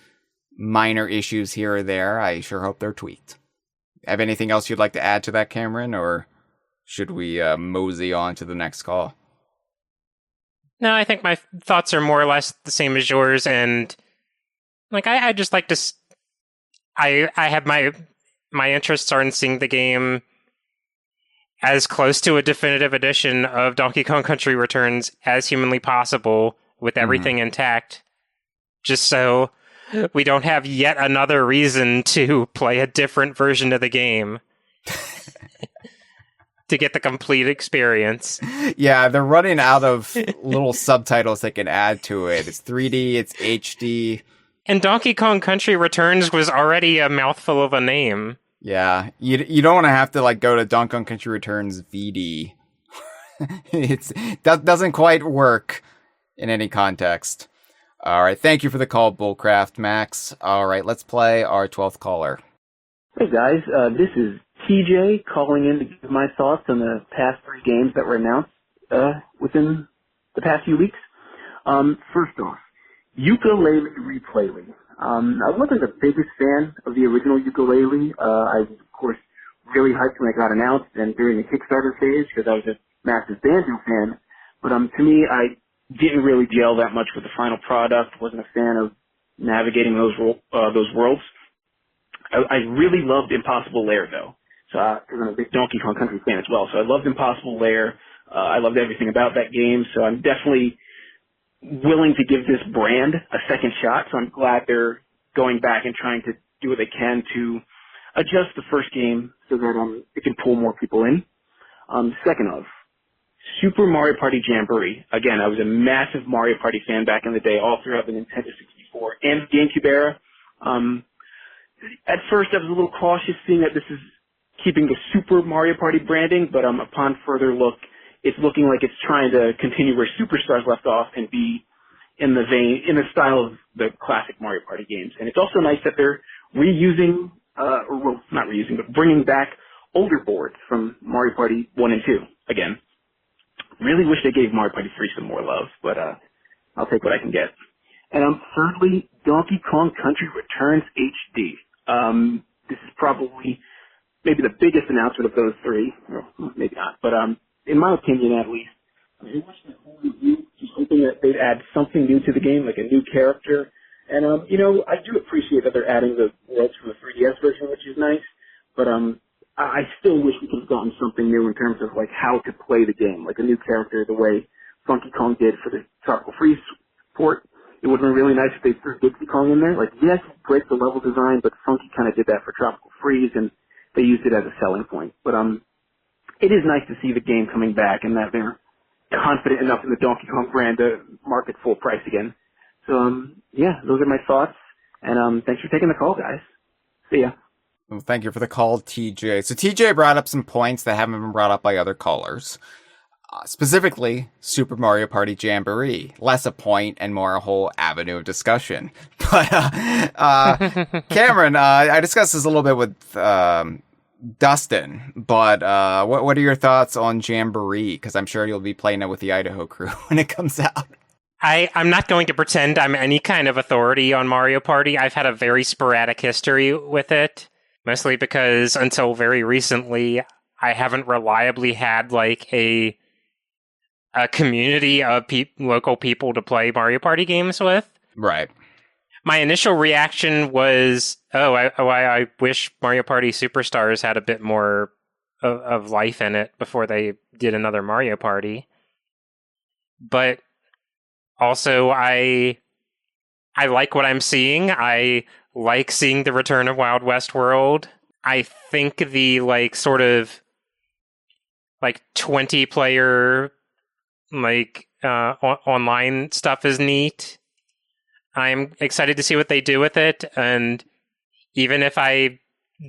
minor issues here or there, I sure hope they're tweaked. Have anything else you'd like to add to that, Cameron, or should we mosey on to the next call? No, I think my thoughts are more or less the same as yours, and like I just like to. I have my interests are in seeing the game as close to a definitive edition of Donkey Kong Country Returns as humanly possible, with everything intact, just so we don't have yet another reason to play a different version of the game to get the complete experience. Yeah, they're running out of little subtitles they can add to it. It's 3D, it's HD. And Donkey Kong Country Returns was already a mouthful of a name. Yeah, you don't want to have to like go to Donkey Kong Country Returns VD. That doesn't quite work in any context. All right, thank you for the call, Bullcraft Max. All right, let's play our 12th caller. Hey guys, this is TJ calling in to give my thoughts on the past 3 games that were announced within the past few weeks. First off, Yuka-Laylee Replay. I wasn't the biggest fan of the original Yuka-Laylee. I was, of course, really hyped when it got announced and during the Kickstarter phase because I was a massive Banjo fan. But to me, I didn't really gel that much with the final product. Wasn't a fan of navigating those worlds. I really loved Impossible Lair though, so because I'm a big Donkey Kong Country fan as well. So I loved Impossible Lair. I loved everything about that game. So I'm definitely willing to give this brand a second shot. So I'm glad they're going back and trying to do what they can to adjust the first game so that it can pull more people in. Second of, Super Mario Party Jamboree. Again, I was a massive Mario Party fan back in the day, all throughout the Nintendo 64 and GameCube era. At first, I was a little cautious seeing that this is keeping the Super Mario Party branding, but upon further look, it's looking like it's trying to continue where Superstars left off and be in the style of the classic Mario Party games. And it's also nice that they're reusing, not reusing, but bringing back older boards from Mario Party 1 and 2 again. Really wish they gave Mario Party 3 some more love, but I'll take what I can get. And thirdly, Donkey Kong Country Returns HD. This is probably maybe the biggest announcement of those 3, or maybe not, but in my opinion at least, I watched that whole review just hoping that they'd add something new to the game, like a new character. And I do appreciate that they're adding the worlds from the 3DS version, which is nice, but I still wish we could have gotten something new in terms of like how to play the game, like a new character the way Funky Kong did for the Tropical Freeze port. It would have been really nice if they threw Dixie Kong in there. Like, yes, break the level design, but Funky kind of did that for Tropical Freeze, and they used it as a selling point. But it is nice to see the game coming back and that they're confident enough in the Donkey Kong brand to market full price again. So, yeah, those are my thoughts, and thanks for taking the call, guys. See ya. Well, thank you for the call, TJ. So TJ brought up some points that haven't been brought up by other callers. Specifically, Super Mario Party Jamboree. Less a point and more a whole avenue of discussion. But, Cameron, I discussed this a little bit with Dustin, but what are your thoughts on Jamboree? Because I'm sure you'll be playing it with the Idaho crew when it comes out. I'm not going to pretend I'm any kind of authority on Mario Party. I've had a very sporadic history with it, mostly because until very recently, I haven't reliably had like a community of local people to play Mario Party games with. Right. My initial reaction was, I wish Mario Party Superstars had a bit more of life in it before they did another Mario Party. But also, I like what I'm seeing. I like seeing the return of Wild West World. I think the like 20 player like online stuff is neat. I'm excited to see what they do with it, and even if I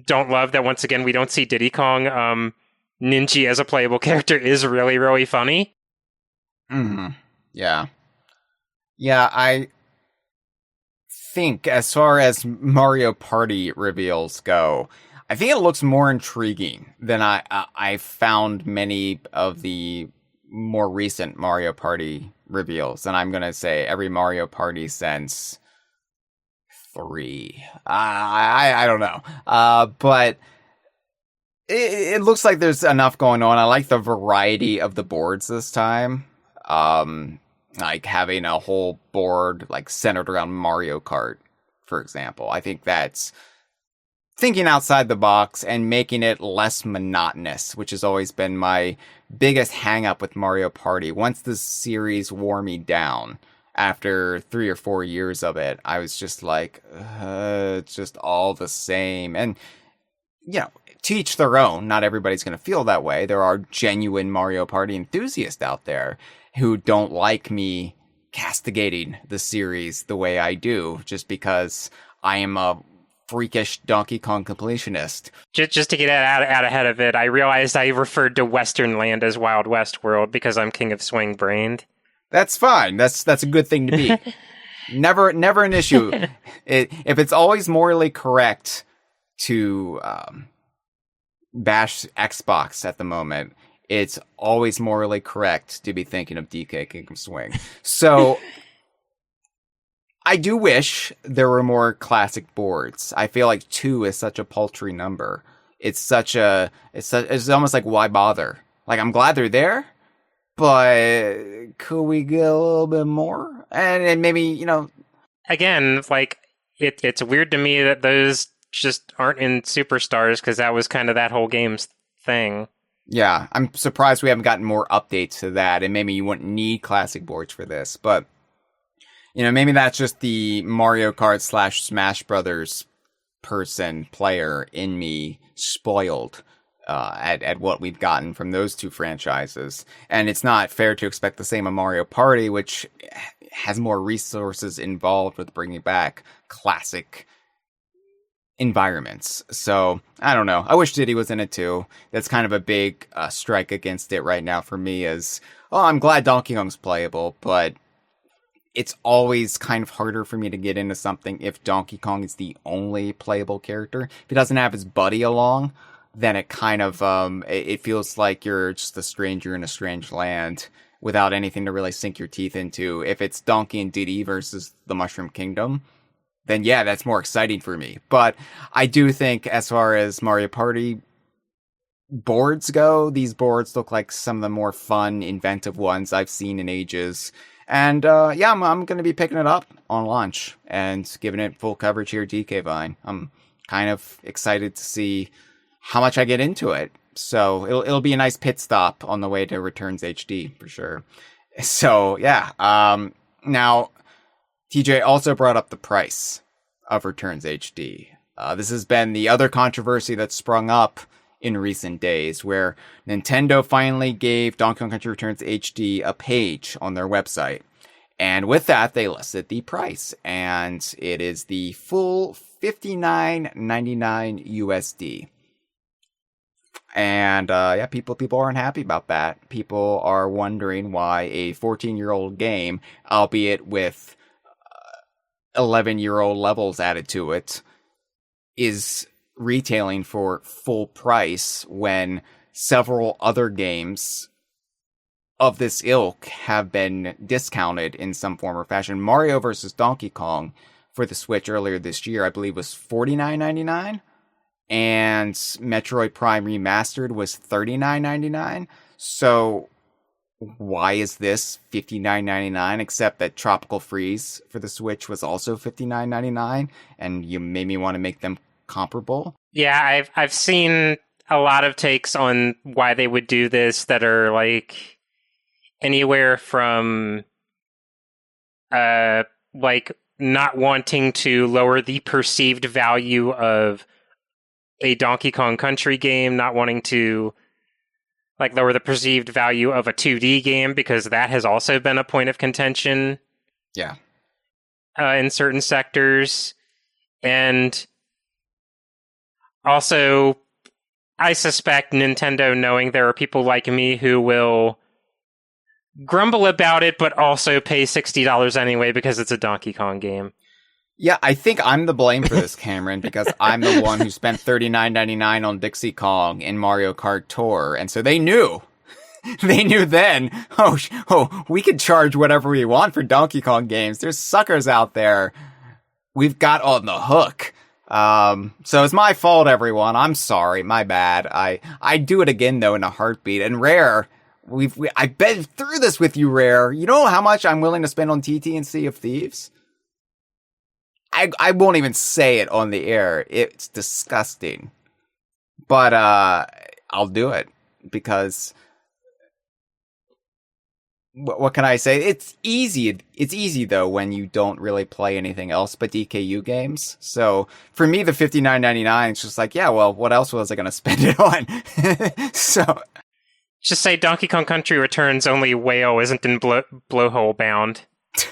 don't love that once again we don't see Diddy Kong, Ninja as a playable character is really, really funny. Mm-hmm. Yeah. Yeah, I think as far as Mario Party reveals go, I think it looks more intriguing than I found many of the more recent Mario Party reveals. And I'm going to say every Mario Party since 3. I don't know. But it looks like there's enough going on. I like the variety of the boards this time. Like having a whole board like centered around Mario Kart, for example. I think that's thinking outside the box and making it less monotonous, which has always been my biggest hang up with Mario Party. Once the series wore me down after 3 or 4 years of it, I was just like, it's just all the same. And, you know, to each their own. Not everybody's going to feel that way. There are genuine Mario Party enthusiasts out there who don't like me castigating the series the way I do, just because I am a freakish Donkey Kong completionist. Just to get out ahead of it, I realized I referred to Western Land as Wild West World because I'm King of Swing Brained. That's fine. That's a good thing to be. Never an issue. If it's always morally correct to bash Xbox at the moment, it's always morally correct to be thinking of DK King of Swing. So I do wish there were more classic boards. I feel like 2 is such a paltry number. It's almost like, why bother? Like, I'm glad they're there, but could we get a little bit more? And maybe, you know, again, like it's weird to me that those just aren't in Superstars, because that was kind of that whole game's thing. Yeah, I'm surprised we haven't gotten more updates to that, and maybe you wouldn't need classic boards for this, but, you know, maybe that's just the Mario Kart / Smash Brothers player in me spoiled at what we've gotten from those 2 franchises. And it's not fair to expect the same of Mario Party, which has more resources involved with bringing back classic environments. So I don't know. I wish Diddy was in it too. That's kind of a big strike against it right now for me. Is I'm glad Donkey Kong's playable, but it's always kind of harder for me to get into something if Donkey Kong is the only playable character. If he doesn't have his buddy along, then it kind of it feels like you're just a stranger in a strange land without anything to really sink your teeth into. If it's Donkey and Diddy versus the Mushroom Kingdom, then yeah, that's more exciting for me. But I do think as far as Mario Party boards go, these boards look like some of the more fun, inventive ones I've seen in ages. And yeah, I'm going to be picking it up on launch and giving it full coverage here at DK Vine. I'm kind of excited to see how much I get into it. So it'll be a nice pit stop on the way to Returns HD for sure. So yeah, now TJ also brought up the price of Returns HD. This has been the other controversy that's sprung up in recent days, where Nintendo finally gave Donkey Kong Country Returns HD a page on their website. And with that, they listed the price, and it is the full $59.99 USD. And yeah, people aren't happy about that. People are wondering why a 14-year-old game, albeit with 11-year-old levels added to it, is retailing for full price when several other games of this ilk have been discounted in some form or fashion. Mario vs. Donkey Kong for the Switch earlier this year, I believe, was $49.99, and Metroid Prime Remastered was $39.99. So why is this $59.99, except that Tropical Freeze for the Switch was also $59.99, and you made me want to make them comparable? Yeah, I've seen a lot of takes on why they would do this that are like anywhere from like not wanting to lower the perceived value of a Donkey Kong Country game, not wanting to like lower the perceived value of a 2D game, because that has also been a point of contention. Yeah. In certain sectors. And also, I suspect Nintendo, knowing there are people like me who will grumble about it, but also pay $60 anyway because it's a Donkey Kong game. Yeah, I think I'm the blame for this, Cameron, because I'm the one who spent $39.99 on Dixie Kong in Mario Kart Tour, and so they knew. They knew then, we could charge whatever we want for Donkey Kong games. There's suckers out there we've got on the hook. So it's my fault, everyone. I'm sorry, my bad. I'd do it again, though, in a heartbeat. And Rare, I've been through this with you, Rare. You know how much I'm willing to spend on TT and Sea of Thieves? I won't even say it on the air. It's disgusting. But I'll do it because what can I say? It's easy. It's easy though when you don't really play anything else but DKU games. So for me, the $59.99 is just like, yeah, well, what else was I going to spend it on? So just say Donkey Kong Country Returns, only Whale isn't in blowhole bound.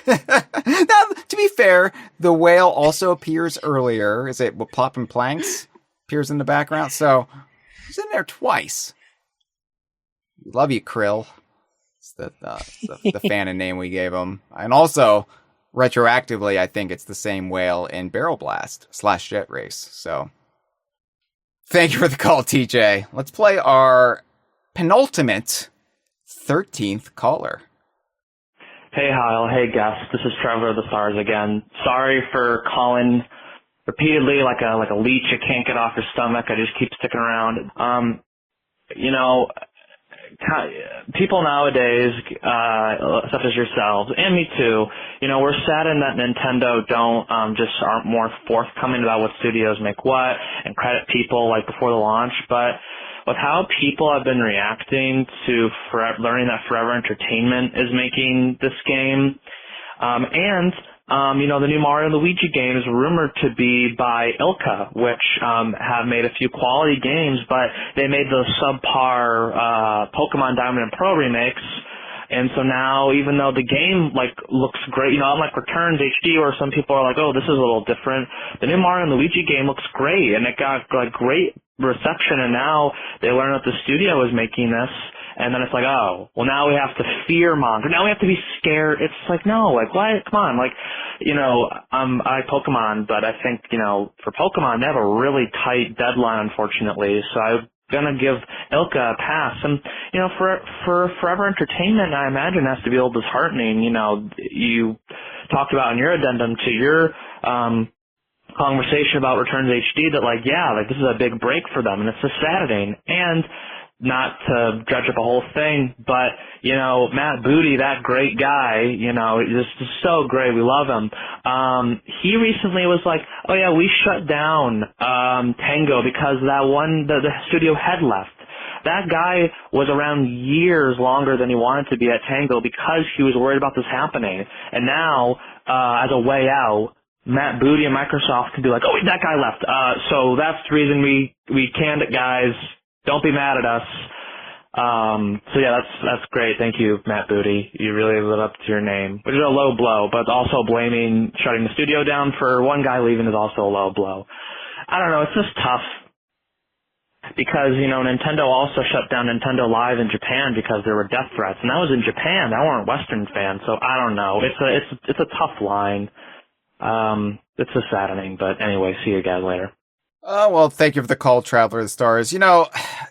Now, to be fair, the whale also appears earlier. Is it Plopping Planks? Appears in the background. So he's in there twice. Love you, Krill. It's the fanon name we gave him. And also, retroactively, I think it's the same whale in Barrel Blast / Jet Race. So thank you for the call, TJ. Let's play our penultimate 13th caller. Hey, Hyle. Hey, guest. This is Trevor of the Stars again. Sorry for calling repeatedly like a leech. You can't get off your stomach. I just keep sticking around. People nowadays, such as yourselves, and me too, we're saddened that Nintendo aren't more forthcoming about what studios make what and credit people like before the launch. But with how people have been reacting to learning that Forever Entertainment is making this game, the new Mario and Luigi game is rumored to be by Ilka, which have made a few quality games, but they made the subpar Pokemon Diamond and Pearl remakes. And so now, even though the game looks great, unlike Returns HD, where some people are like, "Oh, this is a little different," the new Mario and Luigi game looks great, and it got great reception. And now they learn that the studio is making this, and then it's like, oh, well, now we have to fear monger. Now we have to be scared. It's like, no, why? Come on, I Pokemon, but I think for Pokemon they have a really tight deadline, unfortunately. So I'm gonna give Ilka a pass. And for Forever Entertainment, I imagine has to be a little disheartening. You talked about in your addendum to your conversation about Returns HD that this is a big break for them, and it's a Saturday. And not to dredge up a whole thing, but, Matt Booty, that great guy, just so great. We love him. He recently was like, oh yeah, we shut down, Tango because the studio head left. That guy was around years longer than he wanted to be at Tango because he was worried about this happening. And now, as a way out, Matt Booty and Microsoft can be like, oh, that guy left. So that's the reason we canned it, guys. Don't be mad at us. So yeah, that's great. Thank you, Matt Booty. You really live up to your name, which is a low blow, but also blaming shutting the studio down for one guy leaving is also a low blow. I don't know. It's just tough because, Nintendo also shut down Nintendo Live in Japan because there were death threats, and that was in Japan. That weren't Western fans. So I don't know. It's a tough line. It's a saddening, but anyway, see you guys later. Oh, well, thank you for the call, Traveler of the Stars.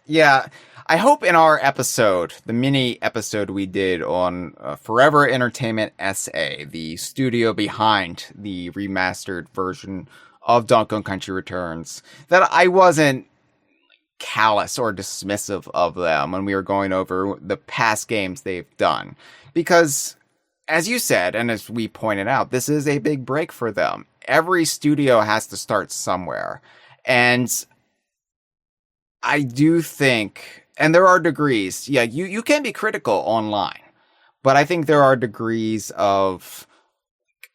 Yeah, I hope in our episode, the mini episode we did on Forever Entertainment SA, the studio behind the remastered version of Donkey Kong Country Returns, that I wasn't callous or dismissive of them when we were going over the past games they've done. Because, as you said, and as we pointed out, this is a big break for them. Every studio has to start somewhere. And I do think, and there are degrees, yeah, you can be critical online, but I think there are degrees of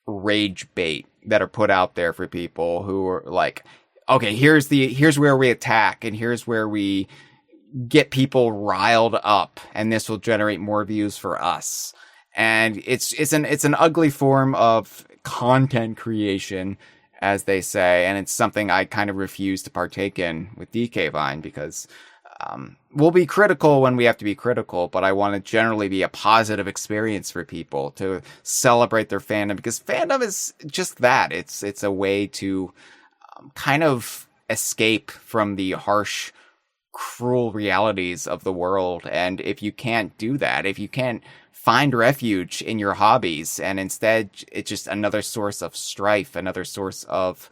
rage bait that are put out there for people who are like, okay, here's where we attack, and here's where we get people riled up, and this will generate more views for us. And it's an ugly form of content creation, as they say, and it's something I kind of refuse to partake in with DK Vine, because we'll be critical when we have to be critical, but I want to generally be a positive experience for people to celebrate their fandom, because fandom is just that. It's a way to kind of escape from the harsh, cruel realities of the world. And if you can't do that, if you can't find refuge in your hobbies, and instead it's just another source of strife, another source of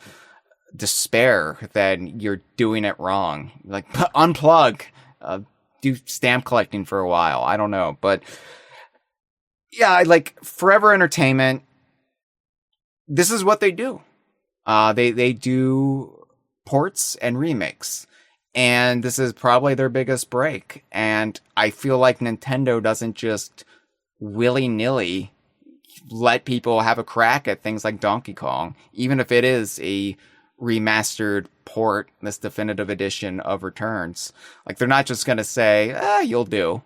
despair, then you're doing it wrong. Like, unplug, do stamp collecting for a while. I don't know, but yeah, like Forever Entertainment, this is what they do. They do ports and remakes, and this is probably their biggest break. And I feel like Nintendo doesn't just willy-nilly let people have a crack at things like Donkey Kong, even if it is a remastered port, this definitive edition of Returns. Like, they're not just going to say, you'll do.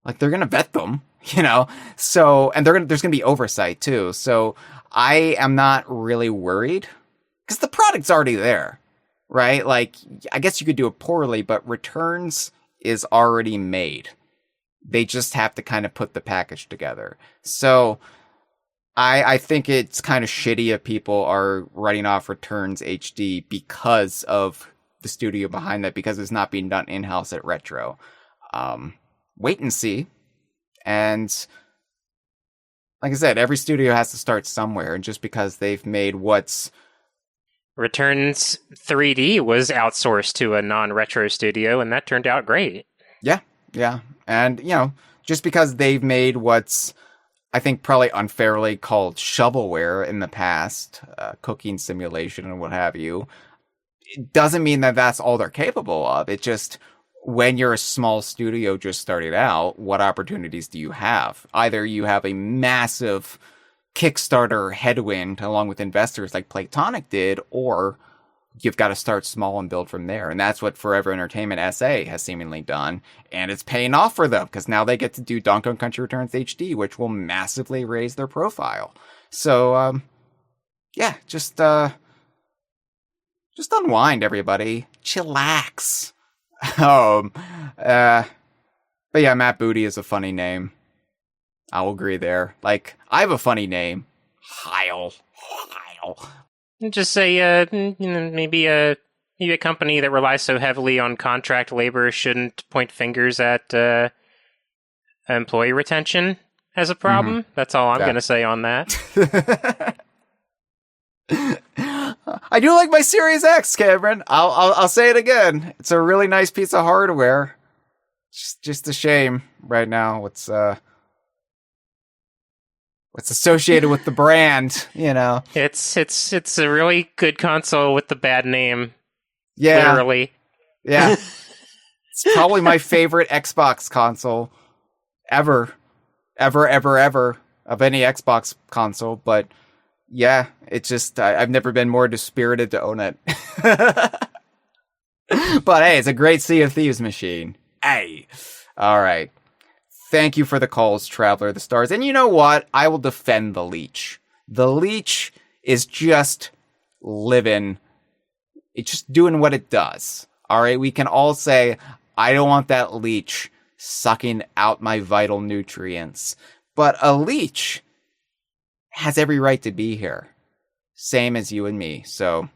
Like, they're going to vet them, you know? So, and there's going to be oversight too. So I am not really worried, because the product's already there, right? Like, I guess you could do it poorly, but Returns is already made. They just have to kind of put the package together. So I think it's kind of shitty if people are writing off Returns HD because of the studio behind that, because it's not being done in-house at Retro. Wait and see. And like I said, every studio has to start somewhere. And just because they've made what's... Returns 3D was outsourced to a non-retro studio, and that turned out great. Yeah. And, you know, just because they've made what's, I think, probably unfairly called shovelware in the past, cooking simulation and what have you, it doesn't mean that that's all they're capable of. It just, when you're a small studio just starting out, what opportunities do you have? Either you have a massive Kickstarter headwind along with investors like Platonic did, or you've got to start small and build from there. And that's what Forever Entertainment SA has seemingly done. And it's paying off for them, because now they get to do Donkey Kong Country Returns HD, which will massively raise their profile. So, yeah, just unwind, everybody. Chillax. But yeah, Matt Booty is a funny name. I'll agree there. Like, I have a funny name. Hyle. Just say, maybe a company that relies so heavily on contract labor shouldn't point fingers at employee retention as a problem. Mm-hmm. That's all I'm going to say on that. I do like my Series X, Cameron. I'll say it again. It's a really nice piece of hardware. Just a shame right now. What's associated with the brand, you know? It's a really good console with the bad name. Yeah. Literally. Yeah. It's probably my favorite Xbox console ever of any Xbox console. But yeah, it's just, I've never been more dispirited to own it. But hey, it's a great Sea of Thieves machine. Hey. All right. Thank you for the calls, Traveler of the Stars. And you know what? I will defend the leech. The leech is just living. It's just doing what it does. All right? We can all say, I don't want that leech sucking out my vital nutrients. But a leech has every right to be here. Same as you and me. So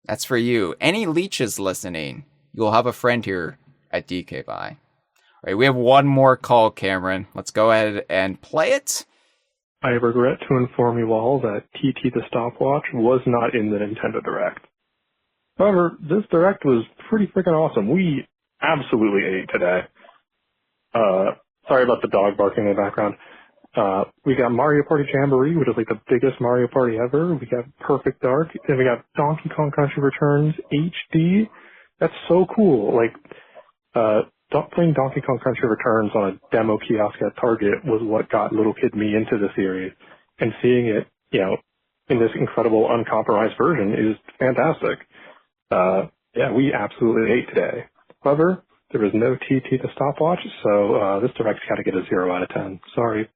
that's for you. Any leeches listening, you'll have a friend here at DK Vine. All right, we have one more call, Cameron. Let's go ahead and play it. I regret to inform you all that TT the Stopwatch was not in the Nintendo Direct. However, this Direct was pretty freaking awesome. We absolutely ate today. Sorry about the dog barking in the background. We got Mario Party Jamboree, which is like the biggest Mario Party ever. We got Perfect Dark. Then we got Donkey Kong Country Returns HD. That's so cool. Like, playing Donkey Kong Country Returns on a demo kiosk at Target was what got little kid me into the series. And seeing it, you know, in this incredible uncompromised version is fantastic. Yeah, we absolutely ate today. However, there was no TT the stopwatch, so this direct's got to get a 0 out of 10. Sorry.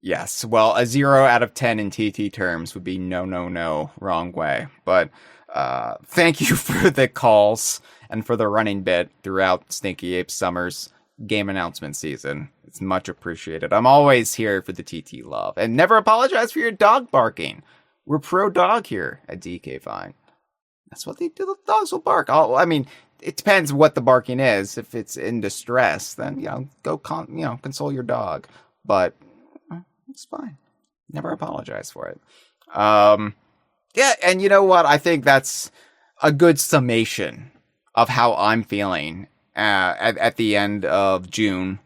Yes, well, a 0 out of 10 in TT terms would be no, wrong way. But thank you for the calls and for the running bit throughout Stinky Ape Summer's game announcement season. It's much appreciated. I'm always here for the TT love. And never apologize for your dog barking. We're pro-dog here at DK Vine. That's what they do. The dogs will bark. I mean, it depends what the barking is. If it's in distress, then, go console your dog. But it's fine. Never apologize for it. Yeah, and you know what? I think that's a good summation of how I'm feeling at the end of June.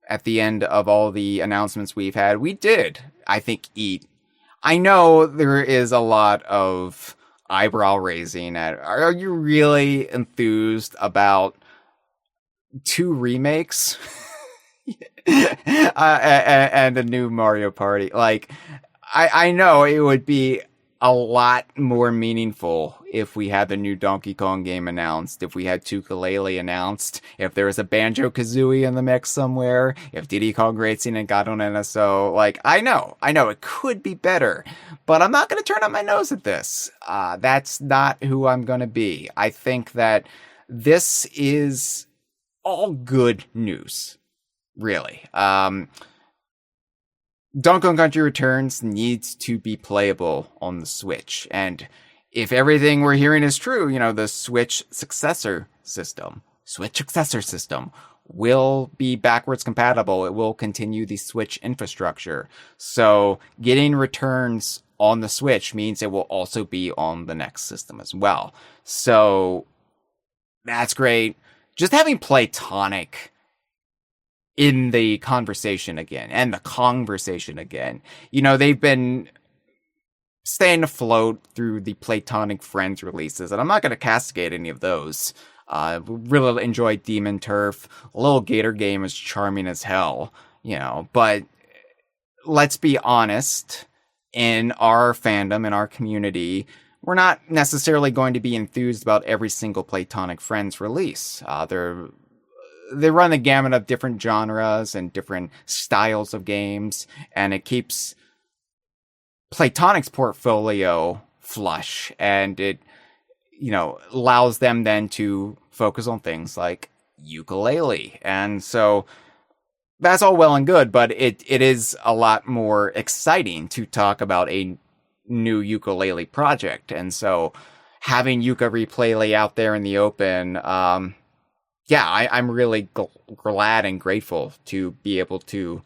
At the end of all the announcements we've had, we did, I think, eat. I know there is a lot of eyebrow raising at, are you really enthused about 2 remakes? And a new Mario Party. Like, I know it would be a lot more meaningful if we had the new Donkey Kong game announced, if we had Yuka-Laylee announced, if there was a Banjo-Kazooie in the mix somewhere, if Diddy Kong Racing and got on NSO. Like, I know it could be better, but I'm not going to turn up my nose at this. That's not who I'm going to be. I think that this is all good news. Really. Donkey Kong Country Returns needs to be playable on the Switch. And if everything we're hearing is true, the Switch successor system will be backwards compatible. It will continue the Switch infrastructure. So getting Returns on the Switch means it will also be on the next system as well. So that's great. Just having Platonic in the conversation again, and the Kongversation again. They've been staying afloat through the Platonic Friends releases, and I'm not going to castigate any of those. Really enjoyed Demon Turf. Little Gator Game is charming as hell, but let's be honest, in our fandom, in our community, we're not necessarily going to be enthused about every single Platonic Friends release. They run the gamut of different genres and different styles of games, and it keeps Platonic's portfolio flush, and it, allows them then to focus on things like Yooka-Laylee. And so that's all well and good, but it is a lot more exciting to talk about a new Yooka-Laylee project. And so having Yooka-Replaylee out there in the open, I'm really glad and grateful to be able to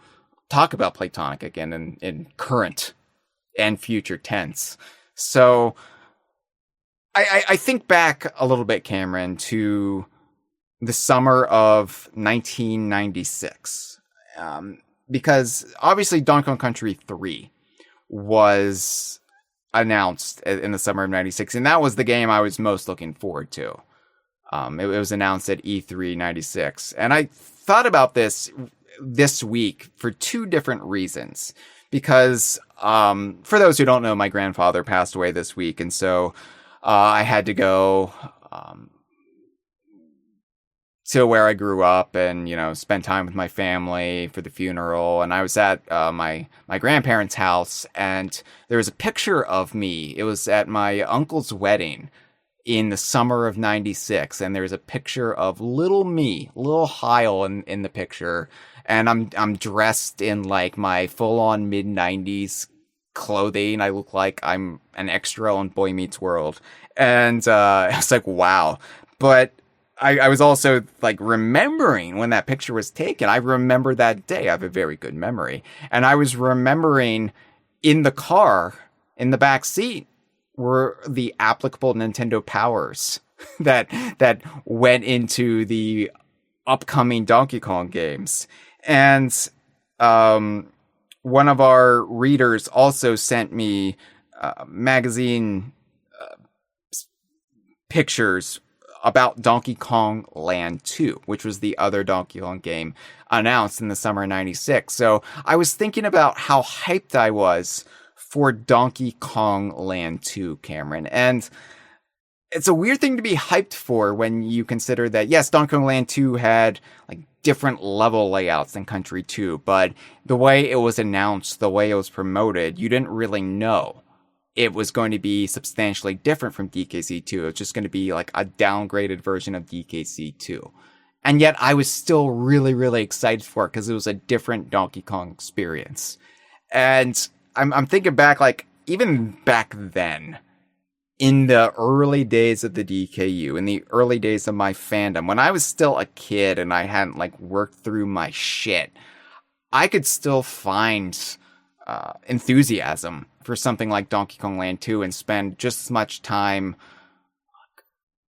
talk about Platonic again in current and future tense. So I think back a little bit, Cameron, to the summer of 1996. Because obviously Donkey Kong Country 3 was announced in the summer of 96, and that was the game I was most looking forward to. It was announced at E3 96. And I thought about this week for 2 different reasons. Because, for those who don't know, my grandfather passed away this week. And so, I had to go, to where I grew up and, spend time with my family for the funeral. And I was at, my grandparents' house, and there was a picture of me. It was at my uncle's wedding in the summer of 96, and there's a picture of little Hyle in the picture, and I'm dressed in like my full-on mid-90s clothing. I look like I'm an extra on Boy Meets World, and I was like, wow. But I was also like remembering when that picture was taken. I remember that day. I have a very good memory, and I was remembering in the car, in the back seat, were the applicable Nintendo powers that went into the upcoming Donkey Kong games. And one of our readers also sent me magazine pictures about Donkey Kong Land 2, which was the other Donkey Kong game announced in the summer of 96. So I was thinking about how hyped I was for Donkey Kong Land 2, Cameron. And it's a weird thing to be hyped for when you consider that, yes, Donkey Kong Land 2 had like different level layouts than Country 2, but the way it was announced, the way it was promoted, you didn't really know it was going to be substantially different from DKC 2. It was just going to be like a downgraded version of DKC 2. And yet I was still really, really excited for it because it was a different Donkey Kong experience. And I'm thinking back, like, even back then, in the early days of the DKU, in the early days of my fandom, when I was still a kid and I hadn't like worked through my shit, I could still find enthusiasm for something like Donkey Kong Land 2 and spend just as much time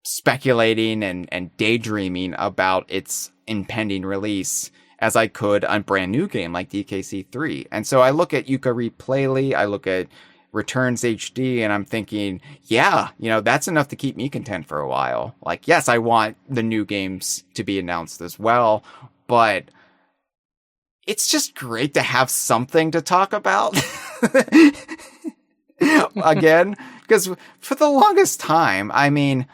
speculating and daydreaming about its impending release as I could on a brand new game like DKC 3. And so I look at Yooka-Replaylee, I look at Returns HD, and I'm thinking, yeah, you know, that's enough to keep me content for a while. Like, yes, I want the new games to be announced as well, but it's just great to have something to talk about. Again, because for the longest time, I mean,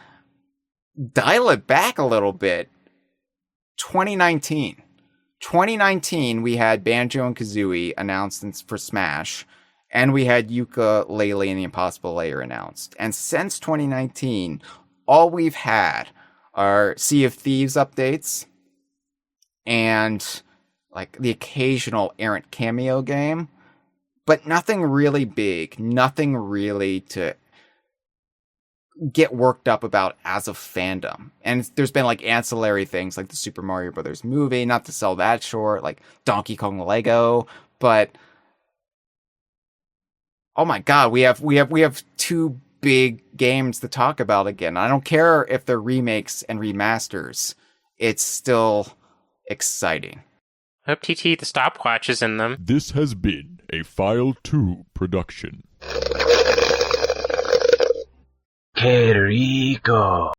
dial it back a little bit. 2019, we had Banjo and Kazooie announced for Smash, and we had Yuka-Laylee and the Impossible Layer announced. And since 2019, all we've had are Sea of Thieves updates and like the occasional errant cameo game, but nothing really big, nothing really to get worked up about as a fandom. And there's been like ancillary things like the Super Mario Brothers movie, not to sell that short, like Donkey Kong Lego, but oh my god, we have two big games to talk about again. I don't care if they're remakes and remasters. It's still exciting. Hope TT the stopwatch is in them. This has been a File 2 production. Que rico.